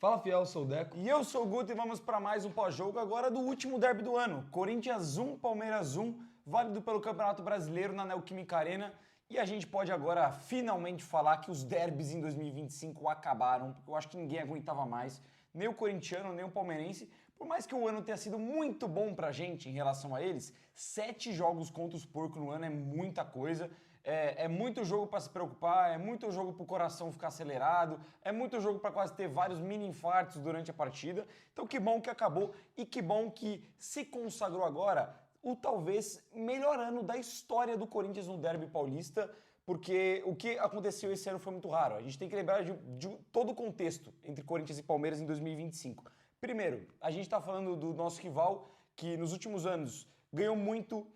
Fala, fiel, sou o Deco. E eu sou o Guto e vamos para mais um pós-jogo agora do último derby do ano. Corinthians 1, Palmeiras 1, válido pelo Campeonato Brasileiro na Neoquímica Arena. E a gente pode agora finalmente falar que os derbys em 2025 acabaram, porque eu acho que ninguém aguentava mais, nem o corintiano, nem o palmeirense. Por mais que o ano tenha sido muito bom pra gente em relação a eles, 7 jogos contra os porcos no ano é muita coisa. É muito jogo para se preocupar, é muito jogo para o coração ficar acelerado, é muito jogo para quase ter vários mini infartos durante a partida. Então que bom que acabou e que bom que se consagrou agora o talvez melhor ano da história do Corinthians no Derby Paulista, porque o que aconteceu esse ano foi muito raro. A gente tem que lembrar de todo o contexto entre Corinthians e Palmeiras em 2025. Primeiro, a gente está falando do nosso rival que nos últimos anos ganhou muito,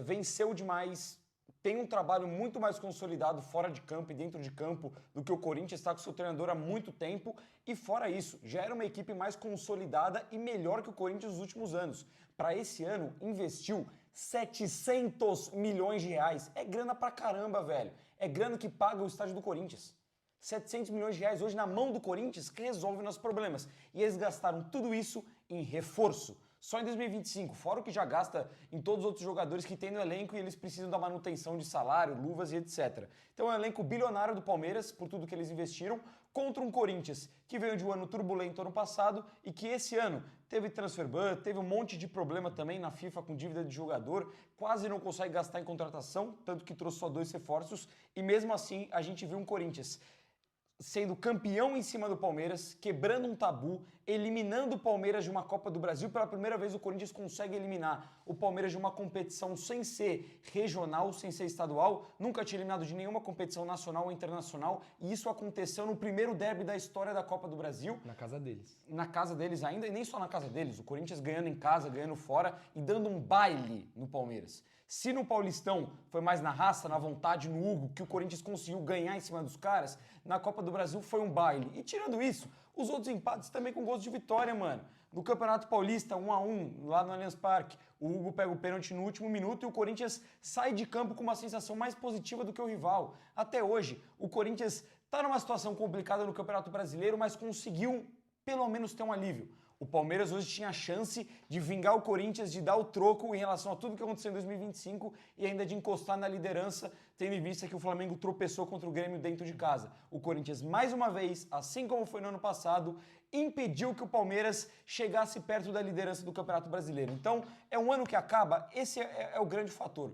venceu demais, tem um trabalho muito mais consolidado fora de campo e dentro de campo do que o Corinthians, está com seu treinador há muito tempo. E fora isso, já era uma equipe mais consolidada e melhor que o Corinthians nos últimos anos. Para esse ano, investiu 700 milhões de reais. É grana pra caramba, velho. É grana que paga o estádio do Corinthians. 700 milhões de reais hoje na mão do Corinthians que resolve nossos problemas. E eles gastaram tudo isso em reforço. Só em 2025, fora o que já gasta em todos os outros jogadores que tem no elenco e eles precisam da manutenção de salário, luvas e etc. Então é um elenco bilionário do Palmeiras, por tudo que eles investiram, contra um Corinthians que veio de um ano turbulento ano passado e que esse ano teve transfer ban, teve um monte de problema também na FIFA com dívida de jogador, quase não consegue gastar em contratação, tanto que trouxe só 2 reforços e mesmo assim a gente viu um Corinthians sendo campeão em cima do Palmeiras, quebrando um tabu, eliminando o Palmeiras de uma Copa do Brasil. Pela primeira vez o Corinthians consegue eliminar o Palmeiras de uma competição sem ser regional, sem ser estadual. Nunca tinha eliminado de nenhuma competição nacional ou internacional. E isso aconteceu no primeiro derby da história da Copa do Brasil. Na casa deles. Na casa deles ainda, e nem só na casa deles. O Corinthians ganhando em casa, ganhando fora e dando um baile no Palmeiras. Se no Paulistão foi mais na raça, na vontade, no Hugo, que o Corinthians conseguiu ganhar em cima dos caras, na Copa do Brasil foi um baile. E tirando isso, os outros empates também com gosto de vitória, mano. No Campeonato Paulista, 1-1, lá no Allianz Parque, o Hugo pega o pênalti no último minuto e o Corinthians sai de campo com uma sensação mais positiva do que o rival. Até hoje, o Corinthians tá numa situação complicada no Campeonato Brasileiro, mas conseguiu pelo menos ter um alívio. O Palmeiras hoje tinha a chance de vingar o Corinthians, de dar o troco em relação a tudo que aconteceu em 2025 e ainda de encostar na liderança, tendo em vista que o Flamengo tropeçou contra o Grêmio dentro de casa. O Corinthians, mais uma vez, assim como foi no ano passado, impediu que o Palmeiras chegasse perto da liderança do Campeonato Brasileiro. Então, é um ano que acaba, esse é o grande fator.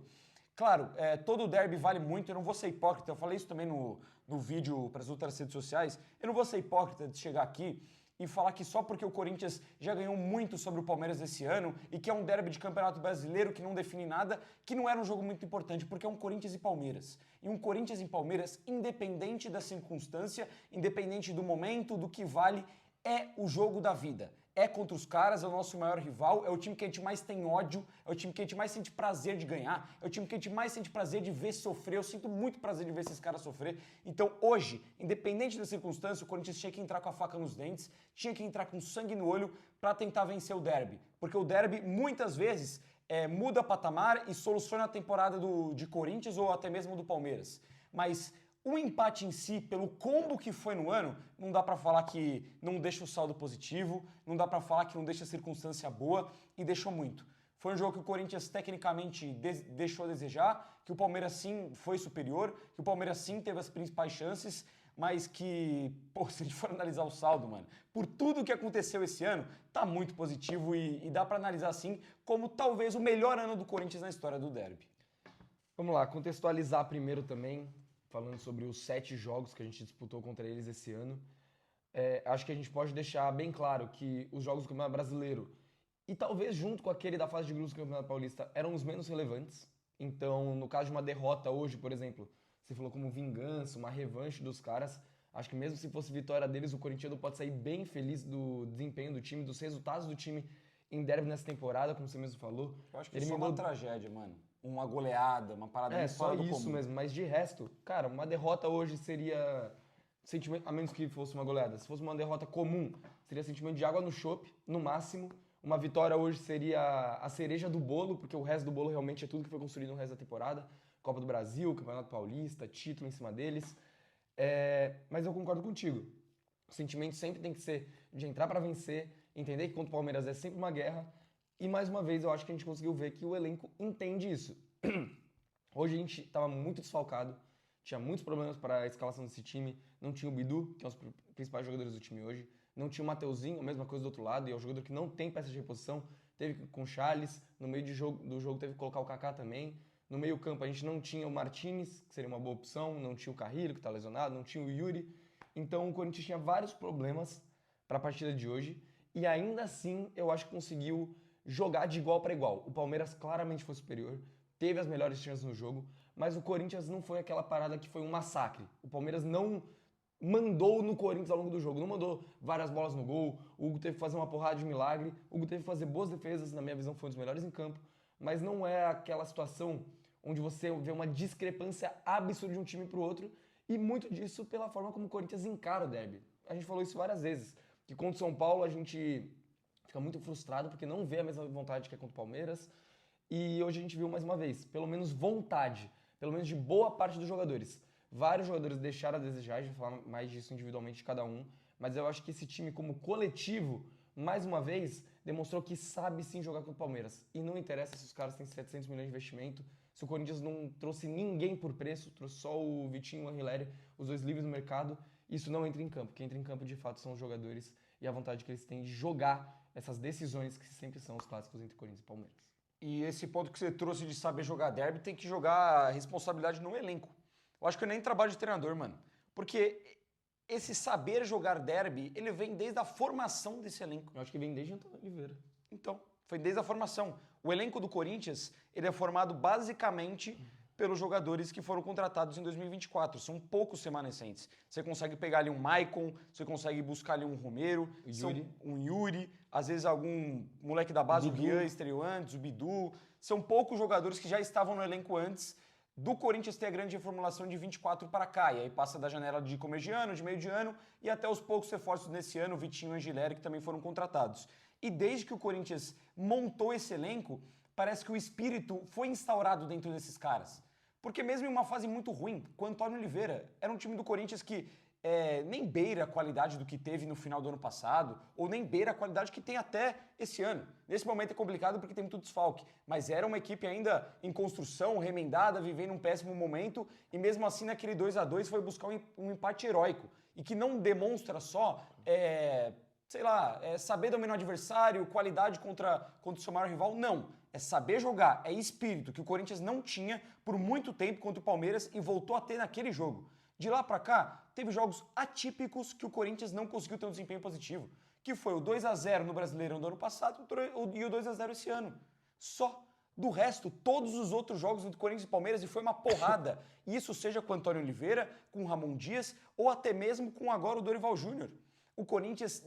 Claro, todo derby vale muito, eu não vou ser hipócrita, eu falei isso também no vídeo para as outras redes sociais, eu não vou ser hipócrita de chegar aqui e falar que só porque o Corinthians já ganhou muito sobre o Palmeiras esse ano e que é um derby de Campeonato Brasileiro que não define nada, que não era um jogo muito importante, porque é um Corinthians e Palmeiras. E um Corinthians e Palmeiras, independente da circunstância, independente do momento, do que vale, é o jogo da vida. É contra os caras, é o nosso maior rival, é o time que a gente mais tem ódio, é o time que a gente mais sente prazer de ganhar, é o time que a gente mais sente prazer de ver sofrer. Eu sinto muito prazer de ver esses caras sofrer. Então hoje, independente da circunstância, o Corinthians tinha que entrar com a faca nos dentes, tinha que entrar com sangue no olho para tentar vencer o derby. Porque o derby, muitas vezes, muda patamar e soluciona a temporada de Corinthians ou até mesmo do Palmeiras. Mas o empate em si, pelo combo que foi no ano, não dá pra falar que não deixa o saldo positivo, não dá pra falar que não deixa a circunstância boa e deixou muito. Foi um jogo que o Corinthians tecnicamente deixou a desejar, que o Palmeiras sim foi superior, que o Palmeiras sim teve as principais chances, mas que, pô, se a gente for analisar o saldo, mano, por tudo que aconteceu esse ano, tá muito positivo e dá pra analisar assim como talvez o melhor ano do Corinthians na história do derby. Vamos lá, contextualizar primeiro também, falando sobre os 7 jogos que a gente disputou contra eles esse ano. Acho que a gente pode deixar bem claro que os jogos do Campeonato Brasileiro e talvez junto com aquele da fase de grupos do Campeonato Paulista eram os menos relevantes. Então, no caso de uma derrota hoje, por exemplo, você falou como vingança, uma revanche dos caras. Acho que mesmo se fosse vitória deles, o corintiano pode sair bem feliz do desempenho do time, dos resultados do time em derby nessa temporada, como você mesmo falou. Eu acho que isso é uma tragédia, mano. Uma goleada, uma parada muito só fora do isso comum. mesmo, mas de resto, cara, uma derrota hoje seria sentimento, a menos que fosse uma goleada, se fosse uma derrota comum, seria sentimento de água no chope, no máximo. Uma vitória hoje seria a cereja do bolo, porque o resto do bolo realmente é tudo que foi construído no resto da temporada. Copa do Brasil, Campeonato Paulista, título em cima deles. Mas eu concordo contigo. O sentimento sempre tem que ser de entrar para vencer, entender que contra o Palmeiras é sempre uma guerra. E mais uma vez eu acho que a gente conseguiu ver que o elenco entende isso. Hoje a gente estava muito desfalcado, tinha muitos problemas para a escalação desse time. Não tinha o Bidu, que é um dos principais jogadores do time hoje. Não tinha o Mateuzinho, a mesma coisa do outro lado, e é um jogador que não tem peça de reposição. Teve com o Charles, no meio do jogo teve que colocar o Kaká também. No meio campo a gente não tinha o Martinez, que seria uma boa opção, não tinha o Carrilho, que está lesionado, não tinha o Yuri. Então o Corinthians tinha vários problemas para a partida de hoje, e ainda assim eu acho que conseguiu jogar de igual para igual. O Palmeiras claramente foi superior, teve as melhores chances no jogo, mas o Corinthians não foi aquela parada que foi um massacre. O Palmeiras não mandou no Corinthians ao longo do jogo, não mandou várias bolas no gol, o Hugo teve que fazer uma porrada de milagre, o Hugo teve que fazer boas defesas, na minha visão foi um dos melhores em campo, mas não é aquela situação onde você vê uma discrepância absurda de um time para o outro, e muito disso pela forma como o Corinthians encara o derby. A gente falou isso várias vezes, que contra o São Paulo a gente fica muito frustrado porque não vê a mesma vontade que é contra o Palmeiras, e hoje a gente viu mais uma vez, pelo menos vontade, pelo menos de boa parte dos jogadores. Vários jogadores deixaram a desejar, a gente vai falar mais disso individualmente de cada um, mas eu acho que esse time como coletivo, mais uma vez, demonstrou que sabe sim jogar contra o Palmeiras. E não interessa se os caras têm 700 milhões de investimento, se o Corinthians não trouxe ninguém por preço, trouxe só o Vitinho e o Anrileri, os dois livres no mercado, isso não entra em campo. Quem entra em campo de fato são os jogadores e a vontade que eles têm de jogar essas decisões que sempre são os clássicos entre Corinthians e Palmeiras. E esse ponto que você trouxe de saber jogar derby, tem que jogar a responsabilidade no elenco. Eu acho que nem trabalho de treinador, mano. Porque esse saber jogar derby, ele vem desde a formação desse elenco. Eu acho que vem desde Antônio Oliveira. Então, foi desde a formação. O elenco do Corinthians, ele é formado basicamente pelos jogadores que foram contratados em 2024. São poucos remanescentes. Você consegue pegar ali um Maicon, você consegue buscar ali um Romero, um Yuri, às vezes algum moleque da base, o Rian estreou antes, o Bidu. São poucos jogadores que já estavam no elenco antes do Corinthians ter a grande reformulação de 24 para cá. E aí passa da janela de começo de ano, de meio de ano, e até os poucos reforços nesse ano, o Vitinho e o Angileri, que também foram contratados. E desde que o Corinthians montou esse elenco, parece que o espírito foi instaurado dentro desses caras. Porque mesmo em uma fase muito ruim, com o Antônio Oliveira, era um time do Corinthians que nem beira a qualidade do que teve no final do ano passado, ou nem beira a qualidade que tem até esse ano. Nesse momento é complicado porque tem muito desfalque, mas era uma equipe ainda em construção, remendada, vivendo um péssimo momento, e mesmo assim naquele 2-2 foi buscar um empate heróico, e que não demonstra só saber dominar o adversário, qualidade contra o seu maior rival, não. É saber jogar, é espírito, que o Corinthians não tinha por muito tempo contra o Palmeiras e voltou a ter naquele jogo. De lá pra cá, teve jogos atípicos que o Corinthians não conseguiu ter um desempenho positivo, que foi o 2-0 no Brasileirão do ano passado e o 2-0 esse ano. Só. Do resto, todos os outros jogos do Corinthians e Palmeiras, e foi uma porrada. Isso seja com o Antônio Oliveira, com o Ramon Dias, ou até mesmo com agora o Dorival Júnior. O Corinthians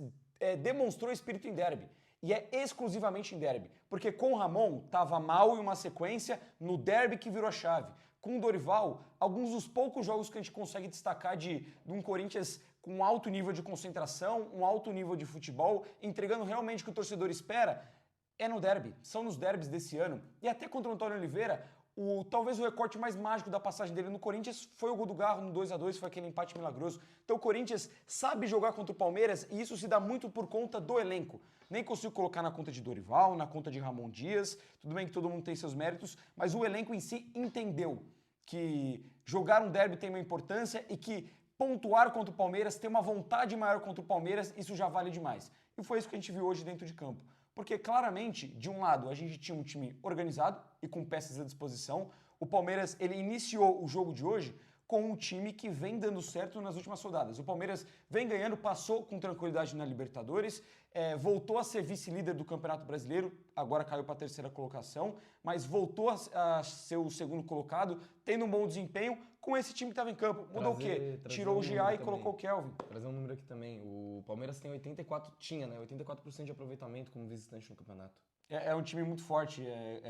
demonstrou espírito em derby. E é exclusivamente em derby. Porque com o Ramon, estava mal em uma sequência no derby que virou a chave. Com o Dorival, alguns dos poucos jogos que a gente consegue destacar de um Corinthians com um alto nível de concentração, um alto nível de futebol, entregando realmente o que o torcedor espera, é no derby. São nos derbys desse ano. E até contra o Antônio Oliveira, talvez o recorte mais mágico da passagem dele no Corinthians foi o gol do Garro no 2-2, foi aquele empate milagroso. Então o Corinthians sabe jogar contra o Palmeiras e isso se dá muito por conta do elenco. Nem consigo colocar na conta de Dorival, na conta de Ramon Dias, tudo bem que todo mundo tem seus méritos, mas o elenco em si entendeu que jogar um derby tem uma importância e que pontuar contra o Palmeiras, ter uma vontade maior contra o Palmeiras, isso já vale demais. E foi isso que a gente viu hoje dentro de campo. Porque claramente, de um lado, a gente tinha um time organizado e com peças à disposição. O Palmeiras, ele iniciou o jogo de hoje com um time que vem dando certo nas últimas rodadas. O Palmeiras vem ganhando, passou com tranquilidade na Libertadores, voltou a ser vice-líder do Campeonato Brasileiro, agora caiu para a terceira colocação, mas voltou a ser o segundo colocado, tendo um bom desempenho com esse time que estava em campo. Mudou o quê? Tirou o Gia e colocou o Kelvin. Trazer um número aqui também. O Palmeiras tem 84% de aproveitamento como visitante no campeonato. É um time muito forte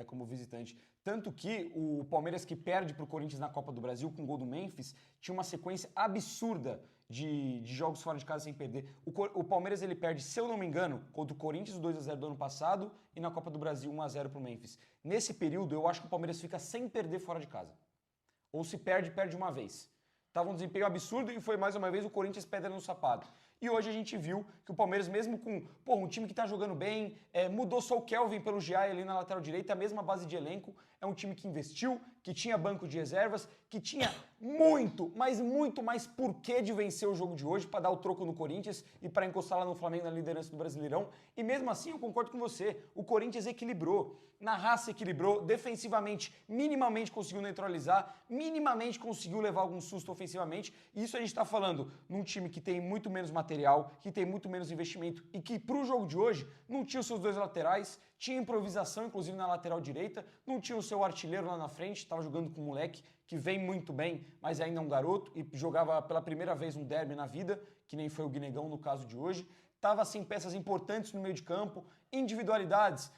como visitante. Tanto que o Palmeiras, que perde para o Corinthians na Copa do Brasil com o gol do Memphis, tinha uma sequência absurda de jogos fora de casa sem perder. O Palmeiras ele perde, se eu não me engano, contra o Corinthians 2-0 do ano passado e na Copa do Brasil 1-0 para o Memphis. Nesse período, eu acho que o Palmeiras fica sem perder fora de casa. Ou se perde, perde uma vez. Tava um desempenho absurdo e foi mais uma vez o Corinthians pedra no sapato. E hoje a gente viu que o Palmeiras, mesmo com um time que está jogando bem, mudou só o Kelvin pelo Giai ali na lateral direita, a mesma base de elenco, é um time que investiu, que tinha banco de reservas, que tinha muito, mas muito mais porquê de vencer o jogo de hoje para dar o troco no Corinthians e para encostar lá no Flamengo na liderança do Brasileirão. E mesmo assim, eu concordo com você, o Corinthians equilibrou, na raça equilibrou, defensivamente, minimamente conseguiu neutralizar, minimamente conseguiu levar algum susto ofensivamente. E isso a gente está falando num time que tem muito menos material, que tem muito menos investimento e que para o jogo de hoje não tinha os seus dois laterais, tinha improvisação, inclusive na lateral direita, não tinha o seu artilheiro lá na frente, estava jogando com um moleque que vem muito bem, mas ainda é um garoto e jogava pela primeira vez um derby na vida, que nem foi o Guinegão no caso de hoje. Estava sem peças importantes no meio de campo, individualidades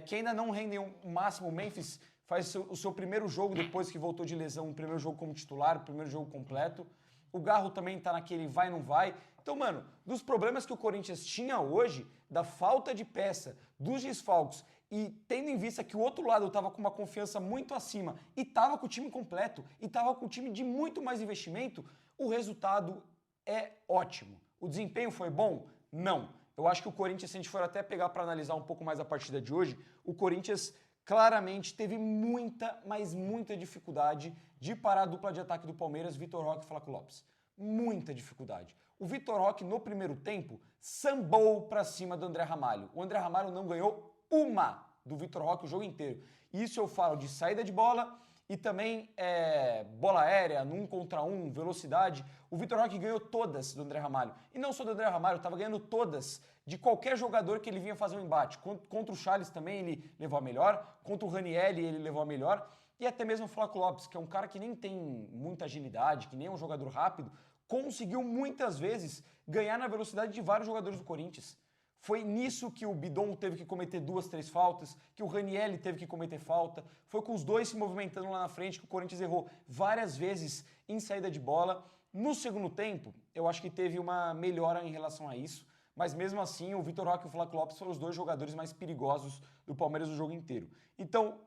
que ainda não rendem o máximo. O Memphis faz o seu primeiro jogo depois que voltou de lesão, o primeiro jogo como titular, o primeiro jogo completo. O Garro também tá naquele vai, não vai. Então, mano, dos problemas que o Corinthians tinha hoje, da falta de peça, dos desfalques, e tendo em vista que o outro lado estava com uma confiança muito acima e estava com o time completo, e estava com o time de muito mais investimento, o resultado é ótimo. O desempenho foi bom? Não. Eu acho que o Corinthians, se a gente for até pegar para analisar um pouco mais a partida de hoje, o Corinthians claramente teve muita, mas muita dificuldade de parar a dupla de ataque do Palmeiras, Vitor Roque e Flaco Lopes. Muita dificuldade. O Vitor Roque, no primeiro tempo, sambou para cima do André Ramalho. O André Ramalho não ganhou uma do Vitor Roque o jogo inteiro. Isso eu falo de saída de bola e também bola aérea, num contra um, velocidade. O Vitor Roque ganhou todas do André Ramalho. E não só do André Ramalho, estava ganhando todas de qualquer jogador que ele vinha fazer um embate. Contra o Charles também ele levou a melhor, contra o Ranieri ele levou a melhor, e até mesmo o Flaco Lopes, que é um cara que nem tem muita agilidade, que nem é um jogador rápido, conseguiu muitas vezes ganhar na velocidade de vários jogadores do Corinthians. Foi nisso que o Bidon teve que cometer 2, 3 faltas, que o Ranieri teve que cometer falta. Foi com os dois se movimentando lá na frente que o Corinthians errou várias vezes em saída de bola. No segundo tempo, eu acho que teve uma melhora em relação a isso, mas mesmo assim o Vitor Roque e o Flaco Lopes foram os dois jogadores mais perigosos do Palmeiras no jogo inteiro. Então,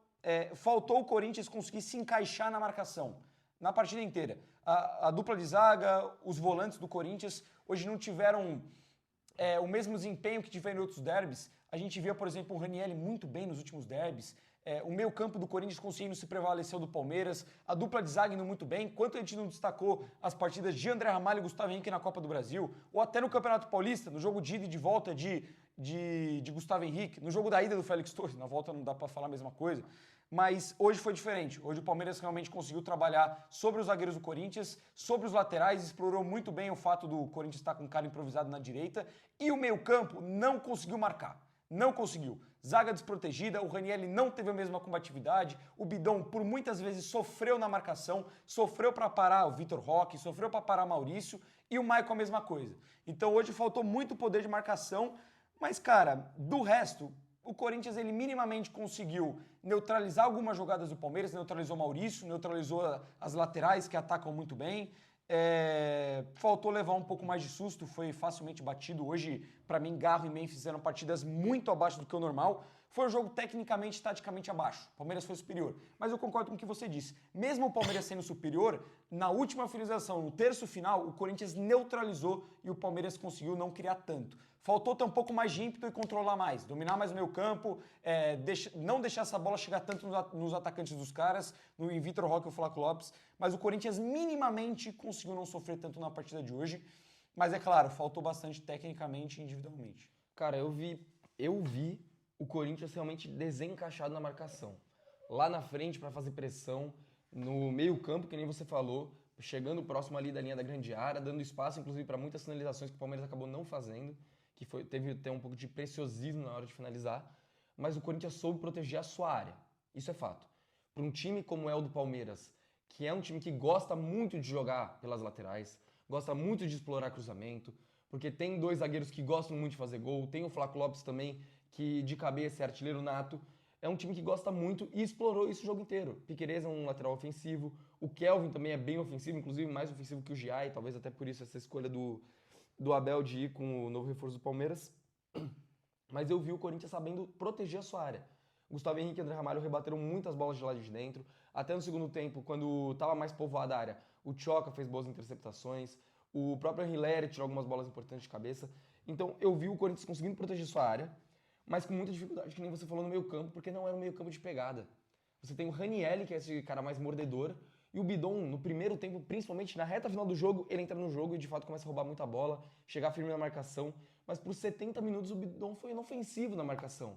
faltou o Corinthians conseguir se encaixar na marcação, na partida inteira. A dupla de zaga, os volantes do Corinthians, hoje não tiveram o mesmo desempenho que tiveram em outros derbys. A gente via, por exemplo, o Ranieri muito bem nos últimos derbys. O meio campo do Corinthians conseguindo se prevalecer do Palmeiras. A dupla de zaga indo muito bem. Quanto a gente não destacou as partidas de André Ramalho e Gustavo Henrique na Copa do Brasil, ou até no Campeonato Paulista, no jogo de ida e de volta de Gustavo Henrique, no jogo da ida do Félix Torres, na volta não dá para falar a mesma coisa. Mas hoje foi diferente. Hoje o Palmeiras realmente conseguiu trabalhar sobre os zagueiros do Corinthians, sobre os laterais, explorou muito bem o fato do Corinthians estar com um cara improvisado na direita, e o meio-campo não conseguiu marcar. Não conseguiu. Zaga desprotegida, o Ranieri não teve a mesma combatividade, o Bidon por muitas vezes sofreu na marcação, sofreu para parar o Vitor Roque, sofreu para parar o Maurício, e o Maicon a mesma coisa. Então hoje faltou muito poder de marcação, mas cara, do resto, o Corinthians ele minimamente conseguiu neutralizar algumas jogadas do Palmeiras, neutralizou o Maurício, neutralizou as laterais que atacam muito bem. Faltou levar um pouco mais de susto, foi facilmente batido. Hoje, para mim, Garro e Memphis fizeram partidas muito abaixo do que o normal. Foi um jogo tecnicamente e taticamente abaixo. O Palmeiras foi superior. Mas eu concordo com o que você disse. Mesmo o Palmeiras sendo superior, na última finalização, no terço final, o Corinthians neutralizou e o Palmeiras conseguiu não criar tanto. Faltou ter um pouco mais de ímpeto e controlar mais, dominar mais o meio campo, não deixar essa bola chegar tanto nos atacantes dos caras, no Vitor Roque e o Flaco Lopes, mas o Corinthians minimamente conseguiu não sofrer tanto na partida de hoje, mas é claro, faltou bastante tecnicamente e individualmente. Cara, eu vi o Corinthians realmente desencaixado na marcação. Lá na frente para fazer pressão, no meio campo, que nem você falou, chegando próximo ali da linha da grande área, dando espaço inclusive para muitas finalizações que o Palmeiras acabou não fazendo, que teve até um pouco de preciosismo na hora de finalizar, mas o Corinthians soube proteger a sua área. Isso é fato. Para um time como é o do Palmeiras, que é um time que gosta muito de jogar pelas laterais, gosta muito de explorar cruzamento, porque tem dois zagueiros que gostam muito de fazer gol, tem o Flaco Lopes também, que de cabeça é artilheiro nato, é um time que gosta muito e explorou isso o jogo inteiro. Piquerez é um lateral ofensivo, o Kelvin também é bem ofensivo, inclusive mais ofensivo que o Giai, talvez até por isso essa escolha do Abel de ir com o novo reforço do Palmeiras. Mas eu vi o Corinthians sabendo proteger a sua área. Gustavo Henrique e André Ramalho rebateram muitas bolas de lá de dentro. Até no segundo tempo, quando estava mais povoada a área, o Tchoca fez boas interceptações. O próprio Hiller tirou algumas bolas importantes de cabeça. Então eu vi o Corinthians conseguindo proteger sua área, mas com muita dificuldade, que nem você falou, no meio campo, porque não era um meio campo de pegada. Você tem o Ranieri, que é esse cara mais mordedor, e o Bidon, no primeiro tempo, principalmente na reta final do jogo, ele entra no jogo e de fato começa a roubar muita bola, chegar firme na marcação, mas por 70 minutos o Bidon foi inofensivo na marcação.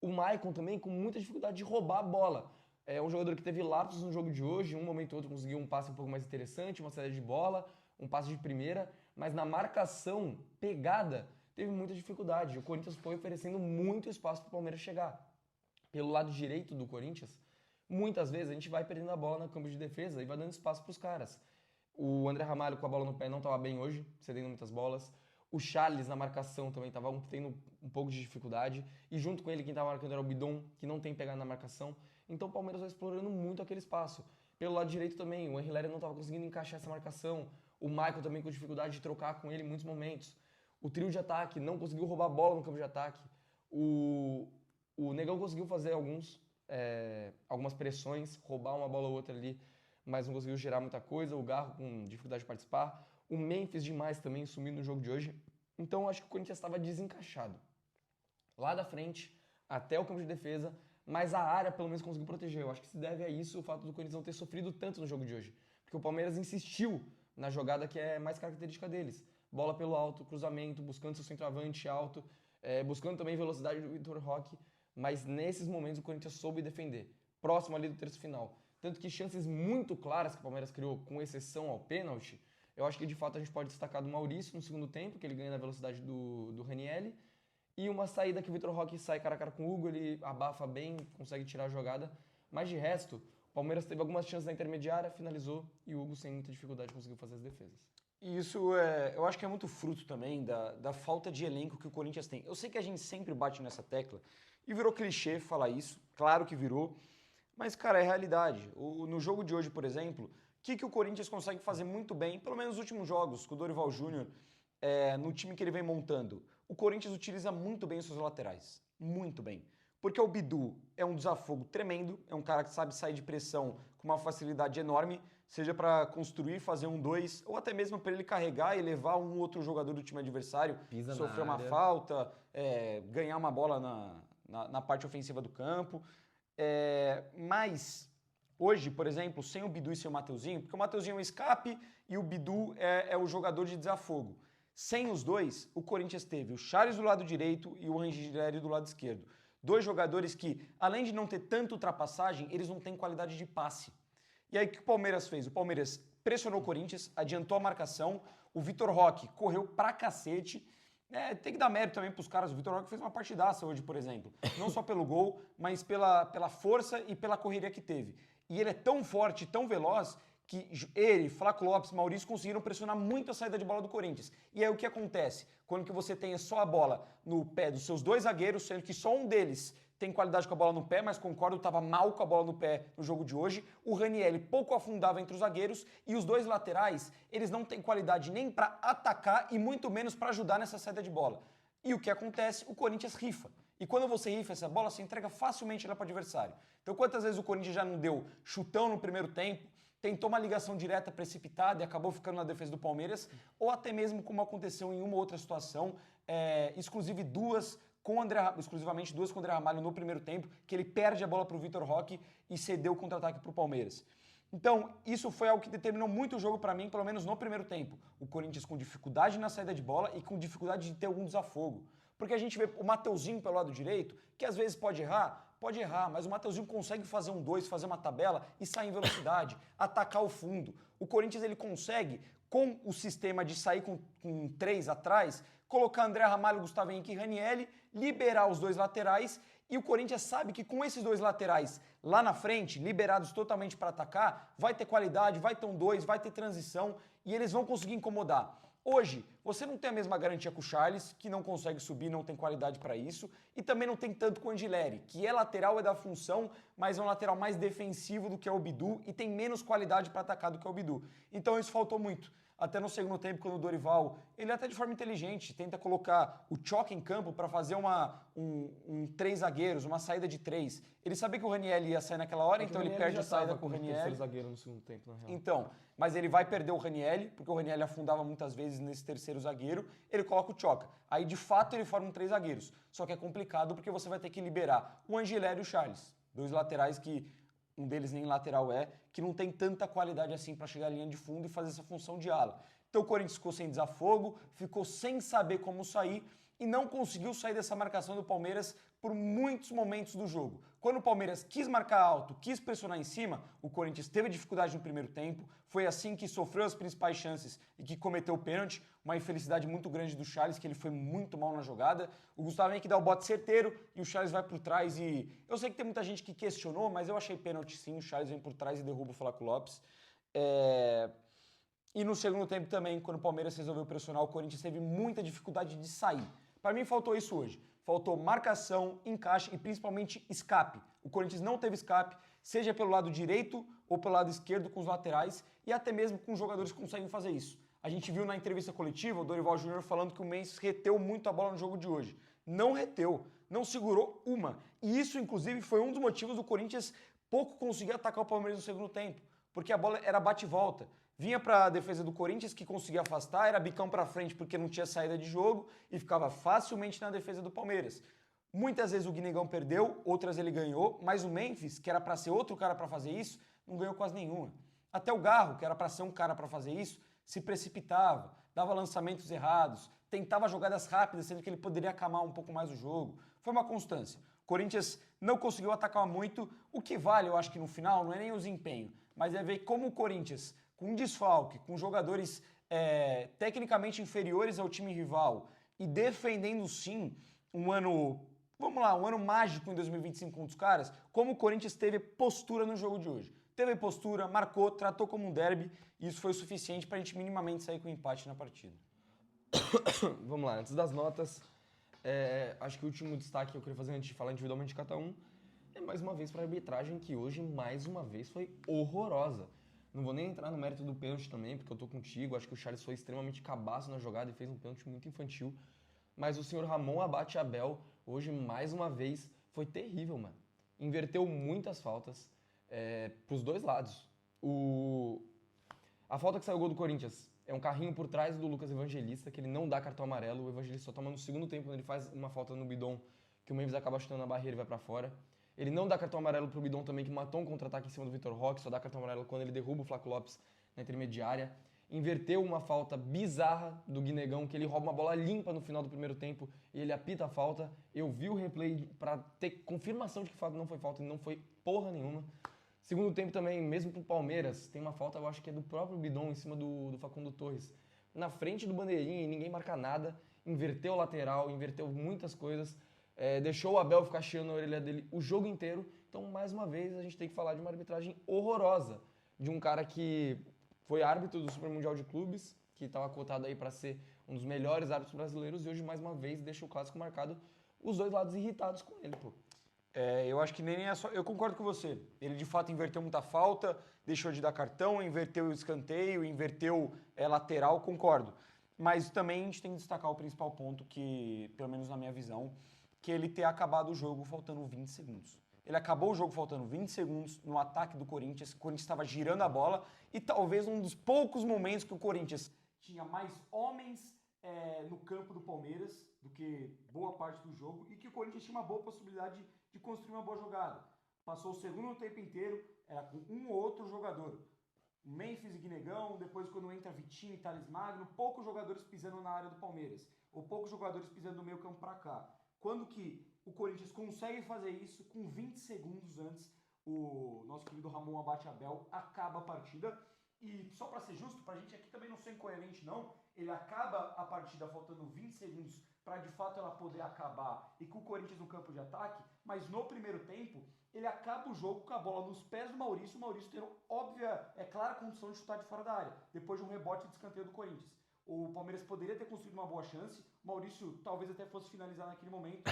O Maicon também com muita dificuldade de roubar a bola. É um jogador que teve lapsos no jogo de hoje, em um momento ou outro conseguiu um passe um pouco mais interessante, uma saída de bola, um passe de primeira, mas na marcação, pegada, teve muita dificuldade. O Corinthians foi oferecendo muito espaço para o Palmeiras chegar. Pelo lado direito do Corinthians, muitas vezes a gente vai perdendo a bola no campo de defesa e vai dando espaço para os caras. O André Ramalho com a bola no pé não estava bem hoje, cedendo muitas bolas. O Charles na marcação também estava tendo um pouco de dificuldade. E junto com ele quem estava marcando era o Bidon, que não tem pegada na marcação. Então o Palmeiras vai explorando muito aquele espaço. Pelo lado direito também, o Henrique não estava conseguindo encaixar essa marcação. O Michael também com dificuldade de trocar com ele em muitos momentos. O trio de ataque não conseguiu roubar a bola no campo de ataque. O Negão conseguiu fazer algumas pressões, roubar uma bola ou outra ali, mas não conseguiu gerar muita coisa. O Garro com dificuldade de participar. O Memphis demais também sumiu no jogo de hoje. Então acho que o Corinthians estava desencaixado. Lá da frente, até o campo de defesa, mas a área pelo menos conseguiu proteger. Eu acho que se deve a isso o fato do Corinthians não ter sofrido tanto no jogo de hoje. Porque o Palmeiras insistiu na jogada que é mais característica deles. Bola pelo alto, cruzamento, buscando seu centroavante alto, buscando também velocidade do Vitor Roque. Mas nesses momentos o Corinthians soube defender, próximo ali do terço final. Tanto que chances muito claras que o Palmeiras criou, com exceção ao pênalti, eu acho que de fato a gente pode destacar do Maurício no segundo tempo, que ele ganha na velocidade do Ranieri, e uma saída que o Vitor Roque sai cara a cara com o Hugo, ele abafa bem, consegue tirar a jogada. Mas de resto, o Palmeiras teve algumas chances na intermediária, finalizou, e o Hugo sem muita dificuldade conseguiu fazer as defesas. E isso eu acho que é muito fruto também da falta de elenco que o Corinthians tem. Eu sei que a gente sempre bate nessa tecla, e virou clichê falar isso, claro que virou, mas, cara, é realidade. No jogo de hoje, por exemplo, o que o Corinthians consegue fazer muito bem, pelo menos nos últimos jogos, com o Dorival Júnior, no time que ele vem montando? O Corinthians utiliza muito bem os seus laterais, muito bem. Porque o Bidu é um desafogo tremendo, é um cara que sabe sair de pressão com uma facilidade enorme, seja para construir, fazer 1-2, ou até mesmo para ele carregar e levar um outro jogador do time adversário, sofrer uma falta, ganhar uma bola na parte ofensiva do campo. Mas hoje, por exemplo, sem o Bidu e sem o Mateuzinho, porque o Mateuzinho é um escape e o Bidu é o jogador de desafogo. Sem os dois, o Corinthians teve o Charles do lado direito e o Ranieri do lado esquerdo. Dois jogadores que, além de não ter tanta ultrapassagem, eles não têm qualidade de passe. E aí o que o Palmeiras fez? O Palmeiras pressionou o Corinthians, adiantou a marcação, o Vitor Roque correu pra cacete. Tem que dar mérito também pros caras. O Vitor Roque fez uma partidaça hoje, por exemplo. Não só pelo gol, mas pela força e pela correria que teve. E ele é tão forte, tão veloz, que ele, Flaco Lopes, Maurício conseguiram pressionar muito a saída de bola do Corinthians. E aí o que acontece? Quando que você tem só a bola no pé dos seus dois zagueiros, sendo que só um deles tem qualidade com a bola no pé, mas concordo, estava mal com a bola no pé no jogo de hoje. O Ranieri pouco afundava entre os zagueiros e os dois laterais, eles não têm qualidade nem para atacar e muito menos para ajudar nessa saída de bola. E o que acontece? O Corinthians rifa. E quando você rifa essa bola, você entrega facilmente ela para o adversário. Então quantas vezes o Corinthians já não deu chutão no primeiro tempo, tentou uma ligação direta precipitada e acabou ficando na defesa do Palmeiras, ou até mesmo como aconteceu em uma outra situação, exclusivamente duas com o André Ramalho no primeiro tempo, que ele perde a bola para o Vitor Roque e cedeu o contra-ataque para o Palmeiras. Então, isso foi algo que determinou muito o jogo para mim, pelo menos no primeiro tempo. O Corinthians com dificuldade na saída de bola e com dificuldade de ter algum desafogo. Porque a gente vê o Mateuzinho pelo lado direito, que às vezes pode errar, mas o Mateuzinho consegue fazer 1-2, fazer uma tabela e sair em velocidade, atacar o fundo. O Corinthians ele consegue, com o sistema de sair com 3 atrás, colocar André Ramalho, Gustavo Henrique e Ranieri, liberar os dois laterais, e o Corinthians sabe que com esses dois laterais lá na frente, liberados totalmente para atacar, vai ter qualidade, vai ter 1-2, vai ter transição, e eles vão conseguir incomodar. Hoje, você não tem a mesma garantia com o Charles, que não consegue subir, não tem qualidade para isso, e também não tem tanto com o Angileri, que é lateral, é da função, mas é um lateral mais defensivo do que é o Bidu e tem menos qualidade para atacar do que é o Bidu. Então isso faltou muito. Até no segundo tempo, quando o Dorival, ele até de forma inteligente, tenta colocar o Choque em campo para fazer um 3 zagueiros, uma saída de 3. Ele sabia que o Ranieri ia sair naquela hora, então ele perde a saída com o Ranieri. Terceiro zagueiro no segundo tempo, na real. Então, mas ele vai perder o Ranieri, porque o Ranieri afundava muitas vezes nesse terceiro zagueiro, ele coloca o Choca. Aí, de fato, ele forma um 3 zagueiros. Só que é complicado porque você vai ter que liberar o Angelé e o Charles. 2 laterais que, um deles nem lateral que não tem tanta qualidade assim para chegar à linha de fundo e fazer essa função de ala. Então o Corinthians ficou sem desafogo, ficou sem saber como sair e não conseguiu sair dessa marcação do Palmeiras por muitos momentos do jogo. Quando o Palmeiras quis marcar alto, quis pressionar em cima, o Corinthians teve dificuldade no primeiro tempo, foi assim que sofreu as principais chances e que cometeu o pênalti, uma infelicidade muito grande do Charles, que ele foi muito mal na jogada. O Gustavo Henrique dá o bote certeiro e o Charles vai por trás e... Eu sei que tem muita gente que questionou, mas eu achei pênalti sim, o Charles vem por trás e derruba o Flávio Lopes. E no segundo tempo também, quando o Palmeiras resolveu pressionar, o Corinthians teve muita dificuldade de sair. Para mim faltou isso hoje. Faltou marcação, encaixe e principalmente escape. O Corinthians não teve escape, seja pelo lado direito ou pelo lado esquerdo com os laterais e até mesmo com os jogadores que conseguem fazer isso. A gente viu na entrevista coletiva o Dorival Júnior falando que o Mendes reteu muito a bola no jogo de hoje. Não reteu, não segurou uma. E isso, inclusive, foi um dos motivos do Corinthians pouco conseguir atacar o Palmeiras no segundo tempo. Porque a bola era bate e volta. Vinha para a defesa do Corinthians, que conseguia afastar, era bicão para frente porque não tinha saída de jogo e ficava facilmente na defesa do Palmeiras. Muitas vezes o Guinegão perdeu, outras ele ganhou, mas o Memphis, que era para ser outro cara para fazer isso, não ganhou quase nenhuma. Até o Garro, que era para ser um cara para fazer isso, se precipitava, dava lançamentos errados, tentava jogadas rápidas, sendo que ele poderia acalmar um pouco mais o jogo. Foi uma constância. O Corinthians não conseguiu atacar muito. O que vale, eu acho que no final, não é nem o desempenho, mas é ver como o Corinthians, com um desfalque, com jogadores tecnicamente inferiores ao time rival e defendendo sim um ano, vamos lá, um ano mágico em 2025 com os caras, como o Corinthians teve postura no jogo de hoje. Teve postura, marcou, tratou como um derby e isso foi o suficiente para a gente minimamente sair com um empate na partida. Vamos lá, antes das notas, acho que o último destaque que eu queria fazer antes de falar individualmente de cada um é mais uma vez para a arbitragem, que hoje mais uma vez foi horrorosa. Não vou nem entrar no mérito do pênalti também, porque eu tô contigo. Acho que o Charles foi extremamente cabaço na jogada e fez um pênalti muito infantil. Mas o senhor Ramon Abate Abel, hoje, mais uma vez, foi terrível, mano. Inverteu muitas faltas pros dois lados. A falta que saiu o gol do Corinthians é um carrinho por trás do Lucas Evangelista, que ele não dá cartão amarelo. O Evangelista só toma no segundo tempo, quando ele faz uma falta no Bidon, que o Memphis acaba chutando na barreira e vai pra fora. Ele não dá cartão amarelo pro Bidon também, que matou um contra-ataque em cima do Vitor Roque, só dá cartão amarelo quando ele derruba o Flávio Lopes na intermediária. Inverteu uma falta bizarra do Guinegão, que ele rouba uma bola limpa no final do primeiro tempo e ele apita a falta. Eu vi o replay pra ter confirmação de que não foi falta e não foi porra nenhuma. Segundo tempo também, mesmo pro Palmeiras, tem uma falta, eu acho que é do próprio Bidon em cima do Facundo Torres. Na frente do bandeirinha e ninguém marca nada, inverteu o lateral, inverteu muitas coisas. Deixou o Abel ficar chiando a orelha dele o jogo inteiro. Então, mais uma vez, a gente tem que falar de uma arbitragem horrorosa. De um cara que foi árbitro do Super Mundial de Clubes, que estava cotado aí para ser um dos melhores árbitros brasileiros, e hoje, mais uma vez, deixa o clássico marcado, os dois lados irritados com ele, pô. Eu acho que nem é só... Eu concordo com você. Ele, de fato, inverteu muita falta, deixou de dar cartão, inverteu o escanteio, inverteu lateral, concordo. Mas também a gente tem que destacar o principal ponto que, pelo menos na minha visão, que ele ter acabado o jogo faltando 20 segundos. Ele acabou o jogo faltando 20 segundos no ataque do Corinthians. O Corinthians estava girando a bola e talvez um dos poucos momentos que o Corinthians tinha mais homens no campo do Palmeiras do que boa parte do jogo e que o Corinthians tinha uma boa possibilidade de construir uma boa jogada. Passou o segundo tempo inteiro, era com um ou outro jogador. Memphis e Guinegão, depois quando entra Vitinho e Thales Magno, poucos jogadores pisando na área do Palmeiras, ou poucos jogadores pisando do meio campo para cá. Quando que o Corinthians consegue fazer isso, com 20 segundos antes, o nosso querido Ramon Abate Abel acaba a partida. E só para ser justo, para a gente aqui também não ser incoerente não, ele acaba a partida faltando 20 segundos para de fato ela poder acabar e com o Corinthians no campo de ataque, mas no primeiro tempo ele acaba o jogo com a bola nos pés do Maurício, o Maurício tendo clara condição de chutar de fora da área, depois de um rebote de escanteio do Corinthians. O Palmeiras poderia ter construído uma boa chance, o Maurício talvez até fosse finalizar naquele momento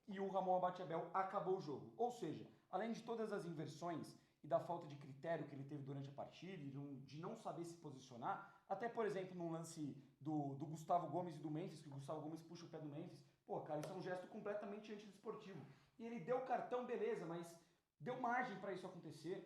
e o Ramon Abate Abel acabou o jogo. Ou seja, além de todas as inversões e da falta de critério que ele teve durante a partida e de não saber se posicionar, Até, por exemplo, no lance do Gustavo Gomes e do Memphis, que o Gustavo Gomes puxa o pé do Memphis. Pô, cara, isso é um gesto completamente antidesportivo. E ele deu o cartão, beleza, mas deu margem para isso acontecer.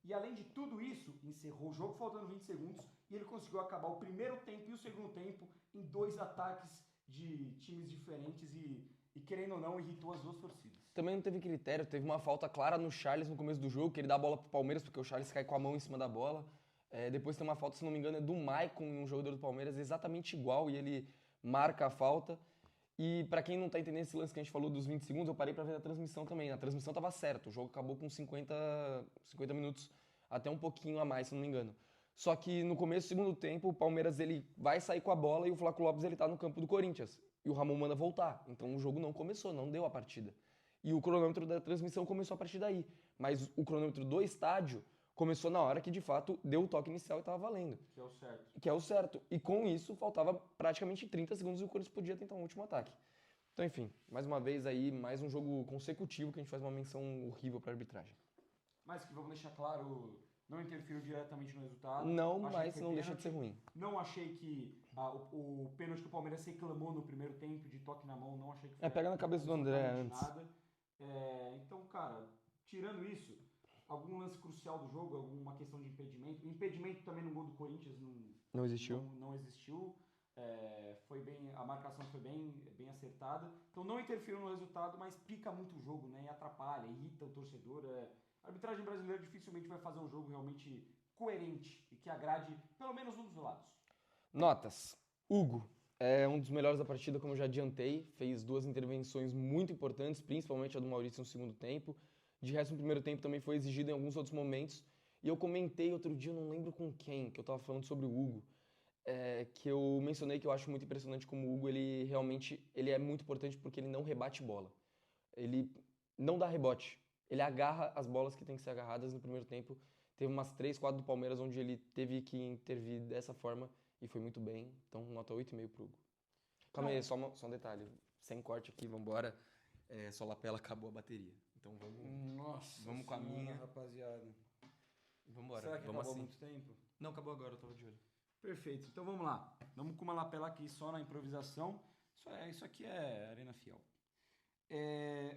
E além de tudo isso, encerrou o jogo faltando 20 segundos e ele conseguiu acabar o primeiro tempo e o segundo tempo em 2 ataques de times diferentes e querendo ou não, irritou as duas torcidas. Também não teve critério, teve uma falta clara no Charles no começo do jogo, que ele dá a bola pro Palmeiras, porque o Charles cai com a mão em cima da bola. Depois tem uma falta, se não me engano, é do Maicon, um jogador do Palmeiras, exatamente igual, e ele marca a falta. E pra quem não tá entendendo esse lance que a gente falou dos 20 segundos, eu parei pra ver na transmissão também. Na transmissão tava certo, o jogo acabou com 50 minutos, até um pouquinho a mais, se não me engano. Só que no começo do segundo tempo, o Palmeiras ele vai sair com a bola e o Flaco Lopes ele tá no campo do Corinthians. E o Ramon manda voltar. Então o jogo não começou, não deu a partida. E o cronômetro da transmissão começou a partir daí. Mas o cronômetro do estádio começou na hora que de fato deu o toque inicial e tava valendo. Que é o certo. Que é o certo. E com isso faltava praticamente 30 segundos e o Corinthians podia tentar um último ataque. Então, enfim, mais uma vez aí, mais um jogo consecutivo que a gente faz uma menção horrível pra arbitragem. Mas que vamos deixar claro, não interferiu diretamente no resultado. Não, Achei mas que não foi deixa de ser pênalti. ruim. Não achei que o pênalti que o Palmeiras reclamou no primeiro tempo de toque na mão, não achei que foi. Pega na cabeça do André antes. Nada. Então, cara, tirando isso, algum lance crucial do jogo, alguma questão de impedimento. Impedimento também no gol do Corinthians Não existiu. Não existiu. A marcação foi bem acertada. Então não interferiu no resultado, mas pica muito o jogo, né? E atrapalha, irrita o torcedor. A arbitragem brasileira dificilmente vai fazer um jogo realmente coerente e que agrade pelo menos um dos lados. Notas. Hugo é um dos melhores da partida, como eu já adiantei. Fez 2 intervenções muito importantes, principalmente a do Maurício no segundo tempo. De resto, no primeiro tempo também foi exigido em alguns outros momentos. E eu comentei outro dia, eu não lembro com quem, que eu tava falando sobre o Hugo. Que eu mencionei que eu acho muito impressionante como o Hugo, ele realmente é muito importante porque ele não rebate bola. Ele não dá rebote. Ele agarra as bolas que tem que ser agarradas no primeiro tempo. Teve umas 3, 4 do Palmeiras onde ele teve que intervir dessa forma e foi muito bem. Então, nota 8,5 pro Hugo. Calma aí, só um detalhe. Sem corte aqui, vambora. Só lapela, acabou a bateria. Então vamos com a minha. Rapaziada. Vambora. Será que vamos acabou assim. muito tempo? Não, acabou agora, eu tava de olho. Perfeito. Então vamos lá. Vamos com uma lapela aqui só na improvisação. Isso aqui é Arena Fiel.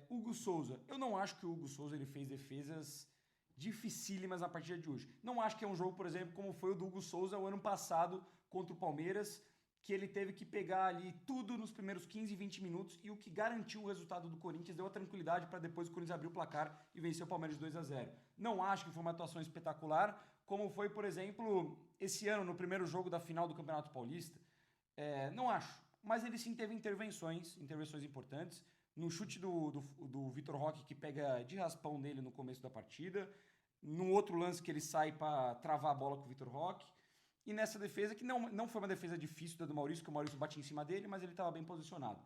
Hugo Souza. Eu não acho que o Hugo Souza ele fez defesas dificílimas na partida de hoje. Não acho que é um jogo, por exemplo, como foi o do Hugo Souza o ano passado contra o Palmeiras, que ele teve que pegar ali tudo nos primeiros 15, 20 minutos e o que garantiu o resultado do Corinthians, deu a tranquilidade para depois o Corinthians abrir o placar e vencer o Palmeiras de 2-0. Não acho que foi uma atuação espetacular, como foi, por exemplo, esse ano no primeiro jogo da final do Campeonato Paulista. Não acho, mas ele sim teve intervenções importantes. No chute do Vitor Roque, que pega de raspão nele no começo da partida. No outro lance que ele sai para travar a bola com o Vitor Roque. E nessa defesa, que não foi uma defesa difícil da do Maurício, que o Maurício bate em cima dele, mas ele estava bem posicionado.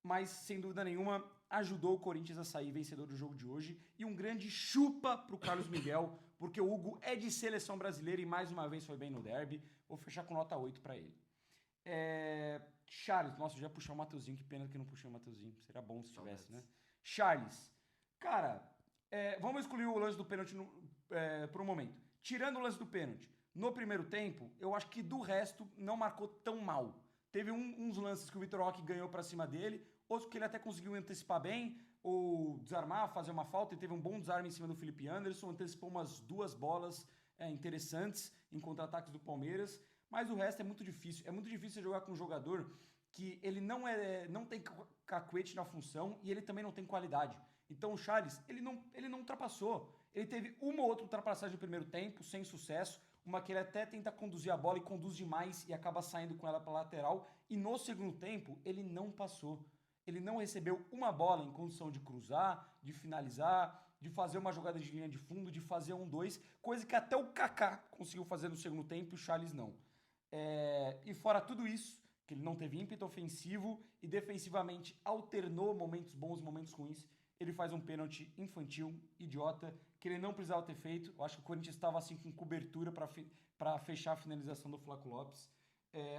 Mas, sem dúvida nenhuma, ajudou o Corinthians a sair vencedor do jogo de hoje. E um grande chupa pro Carlos Miguel, porque o Hugo é de seleção brasileira e mais uma vez foi bem no derby. Vou fechar com nota 8 para ele. Charles, nossa, eu já puxei o Mateuzinho, que pena que eu não puxei o Mateuzinho. Seria bom se tivesse, né? Charles, cara, vamos excluir o lance do pênalti por um momento. Tirando o lance do pênalti, no primeiro tempo, eu acho que do resto não marcou tão mal. Teve uns lances que o Vitor Roque ganhou pra cima dele, outros que ele até conseguiu antecipar bem, ou desarmar, fazer uma falta, e teve um bom desarme em cima do Felipe Anderson, antecipou umas 2 bolas interessantes em contra-ataques do Palmeiras, mas o resto é muito difícil. É muito difícil jogar com um jogador que ele não tem cacuete na função e ele também não tem qualidade. Então o Charles, ele não ultrapassou. Ele teve uma ou outra ultrapassagem no primeiro tempo, sem sucesso, uma que ele até tenta conduzir a bola e conduz demais e acaba saindo com ela para lateral. E no segundo tempo, ele não passou. Ele não recebeu uma bola em condição de cruzar, de finalizar, de fazer uma jogada de linha de fundo, de fazer 1-2, coisa que até o Kaká conseguiu fazer no segundo tempo e o Charles não. E fora tudo isso, que ele não teve ímpeto ofensivo e defensivamente alternou momentos bons e momentos ruins, ele faz um pênalti infantil, idiota, que ele não precisava ter feito. Eu acho que o Corinthians estava assim com cobertura para fechar a finalização do Flaco Lopes.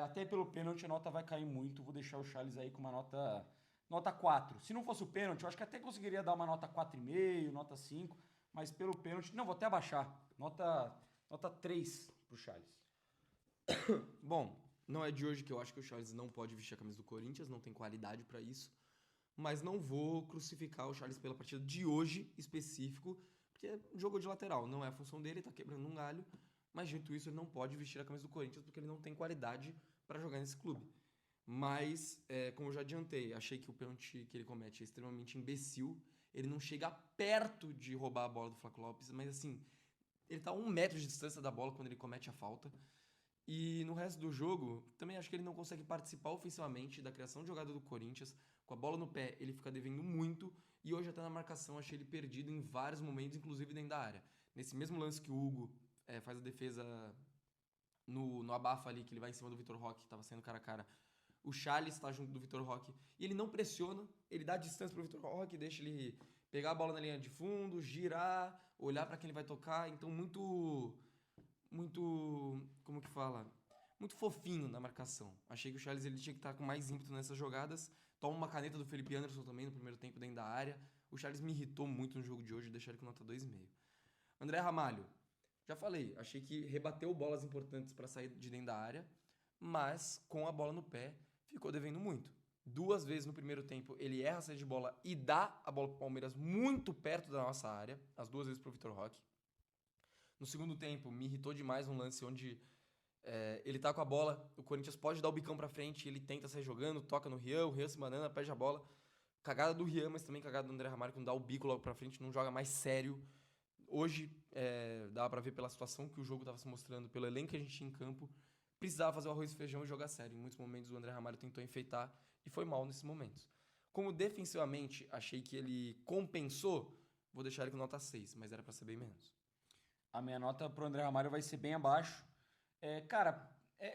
Até pelo pênalti a nota vai cair muito. Vou deixar o Charles aí com uma nota 4. Se não fosse o pênalti, eu acho que até conseguiria dar uma nota 4,5, nota 5, mas pelo pênalti, não, vou até abaixar. Nota 3 pro Charles. Bom, não é de hoje que eu acho que o Charles não pode vestir a camisa do Corinthians, não tem qualidade pra isso. Mas não vou crucificar o Charles pela partida de hoje específico, porque jogou de lateral, não é a função dele, tá quebrando um galho. Mas dito isso, ele não pode vestir a camisa do Corinthians porque ele não tem qualidade pra jogar nesse clube. Mas, como eu já adiantei, achei que o pênalti que ele comete é extremamente imbecil. Ele não chega perto de roubar a bola do Flaco Lopes, mas assim, ele tá a 1 metro de distância da bola quando ele comete a falta. E no resto do jogo, também acho que ele não consegue participar ofensivamente da criação de jogada do Corinthians. Com a bola no pé, ele fica devendo muito. E hoje, até na marcação, achei ele perdido em vários momentos, inclusive dentro da área. Nesse mesmo lance que o Hugo faz a defesa no abafa ali, que ele vai em cima do Vitor Roque, que estava sendo cara a cara. O Charles está junto do Vitor Roque. E ele não pressiona, ele dá distância pro Vitor Roque, deixa ele pegar a bola na linha de fundo, girar, olhar para quem ele vai tocar. Então, muito, como que fala? Muito fofinho na marcação. Achei que o Charles ele tinha que estar com mais ímpeto nessas jogadas. Toma uma caneta do Felipe Anderson também no primeiro tempo dentro da área. O Charles me irritou muito no jogo de hoje, deixar ele com nota 2,5. André Ramalho, já falei, achei que rebateu bolas importantes para sair de dentro da área, mas com a bola no pé ficou devendo muito. 2 vezes no primeiro tempo ele erra a saída de bola e dá a bola para o Palmeiras muito perto da nossa área, as 2 vezes para o Vitor Roque. No segundo tempo, me irritou demais um lance onde ele tá com a bola, o Corinthians pode dar o bicão pra frente, ele tenta sair jogando, toca no Rian, o Rian se banana, perde a bola. Cagada do Rian, mas também cagada do André Ramalho, que não dá o bico logo pra frente, não joga mais sério. Hoje, dava pra ver pela situação que o jogo tava se mostrando, pelo elenco que a gente tinha em campo, precisava fazer o arroz e feijão e jogar sério. Em muitos momentos o André Ramalho tentou enfeitar e foi mal nesses momentos. Como defensivamente achei que ele compensou, vou deixar ele com nota 6, mas era pra ser bem menos. A minha nota pro André Ramalho vai ser bem abaixo. Cara,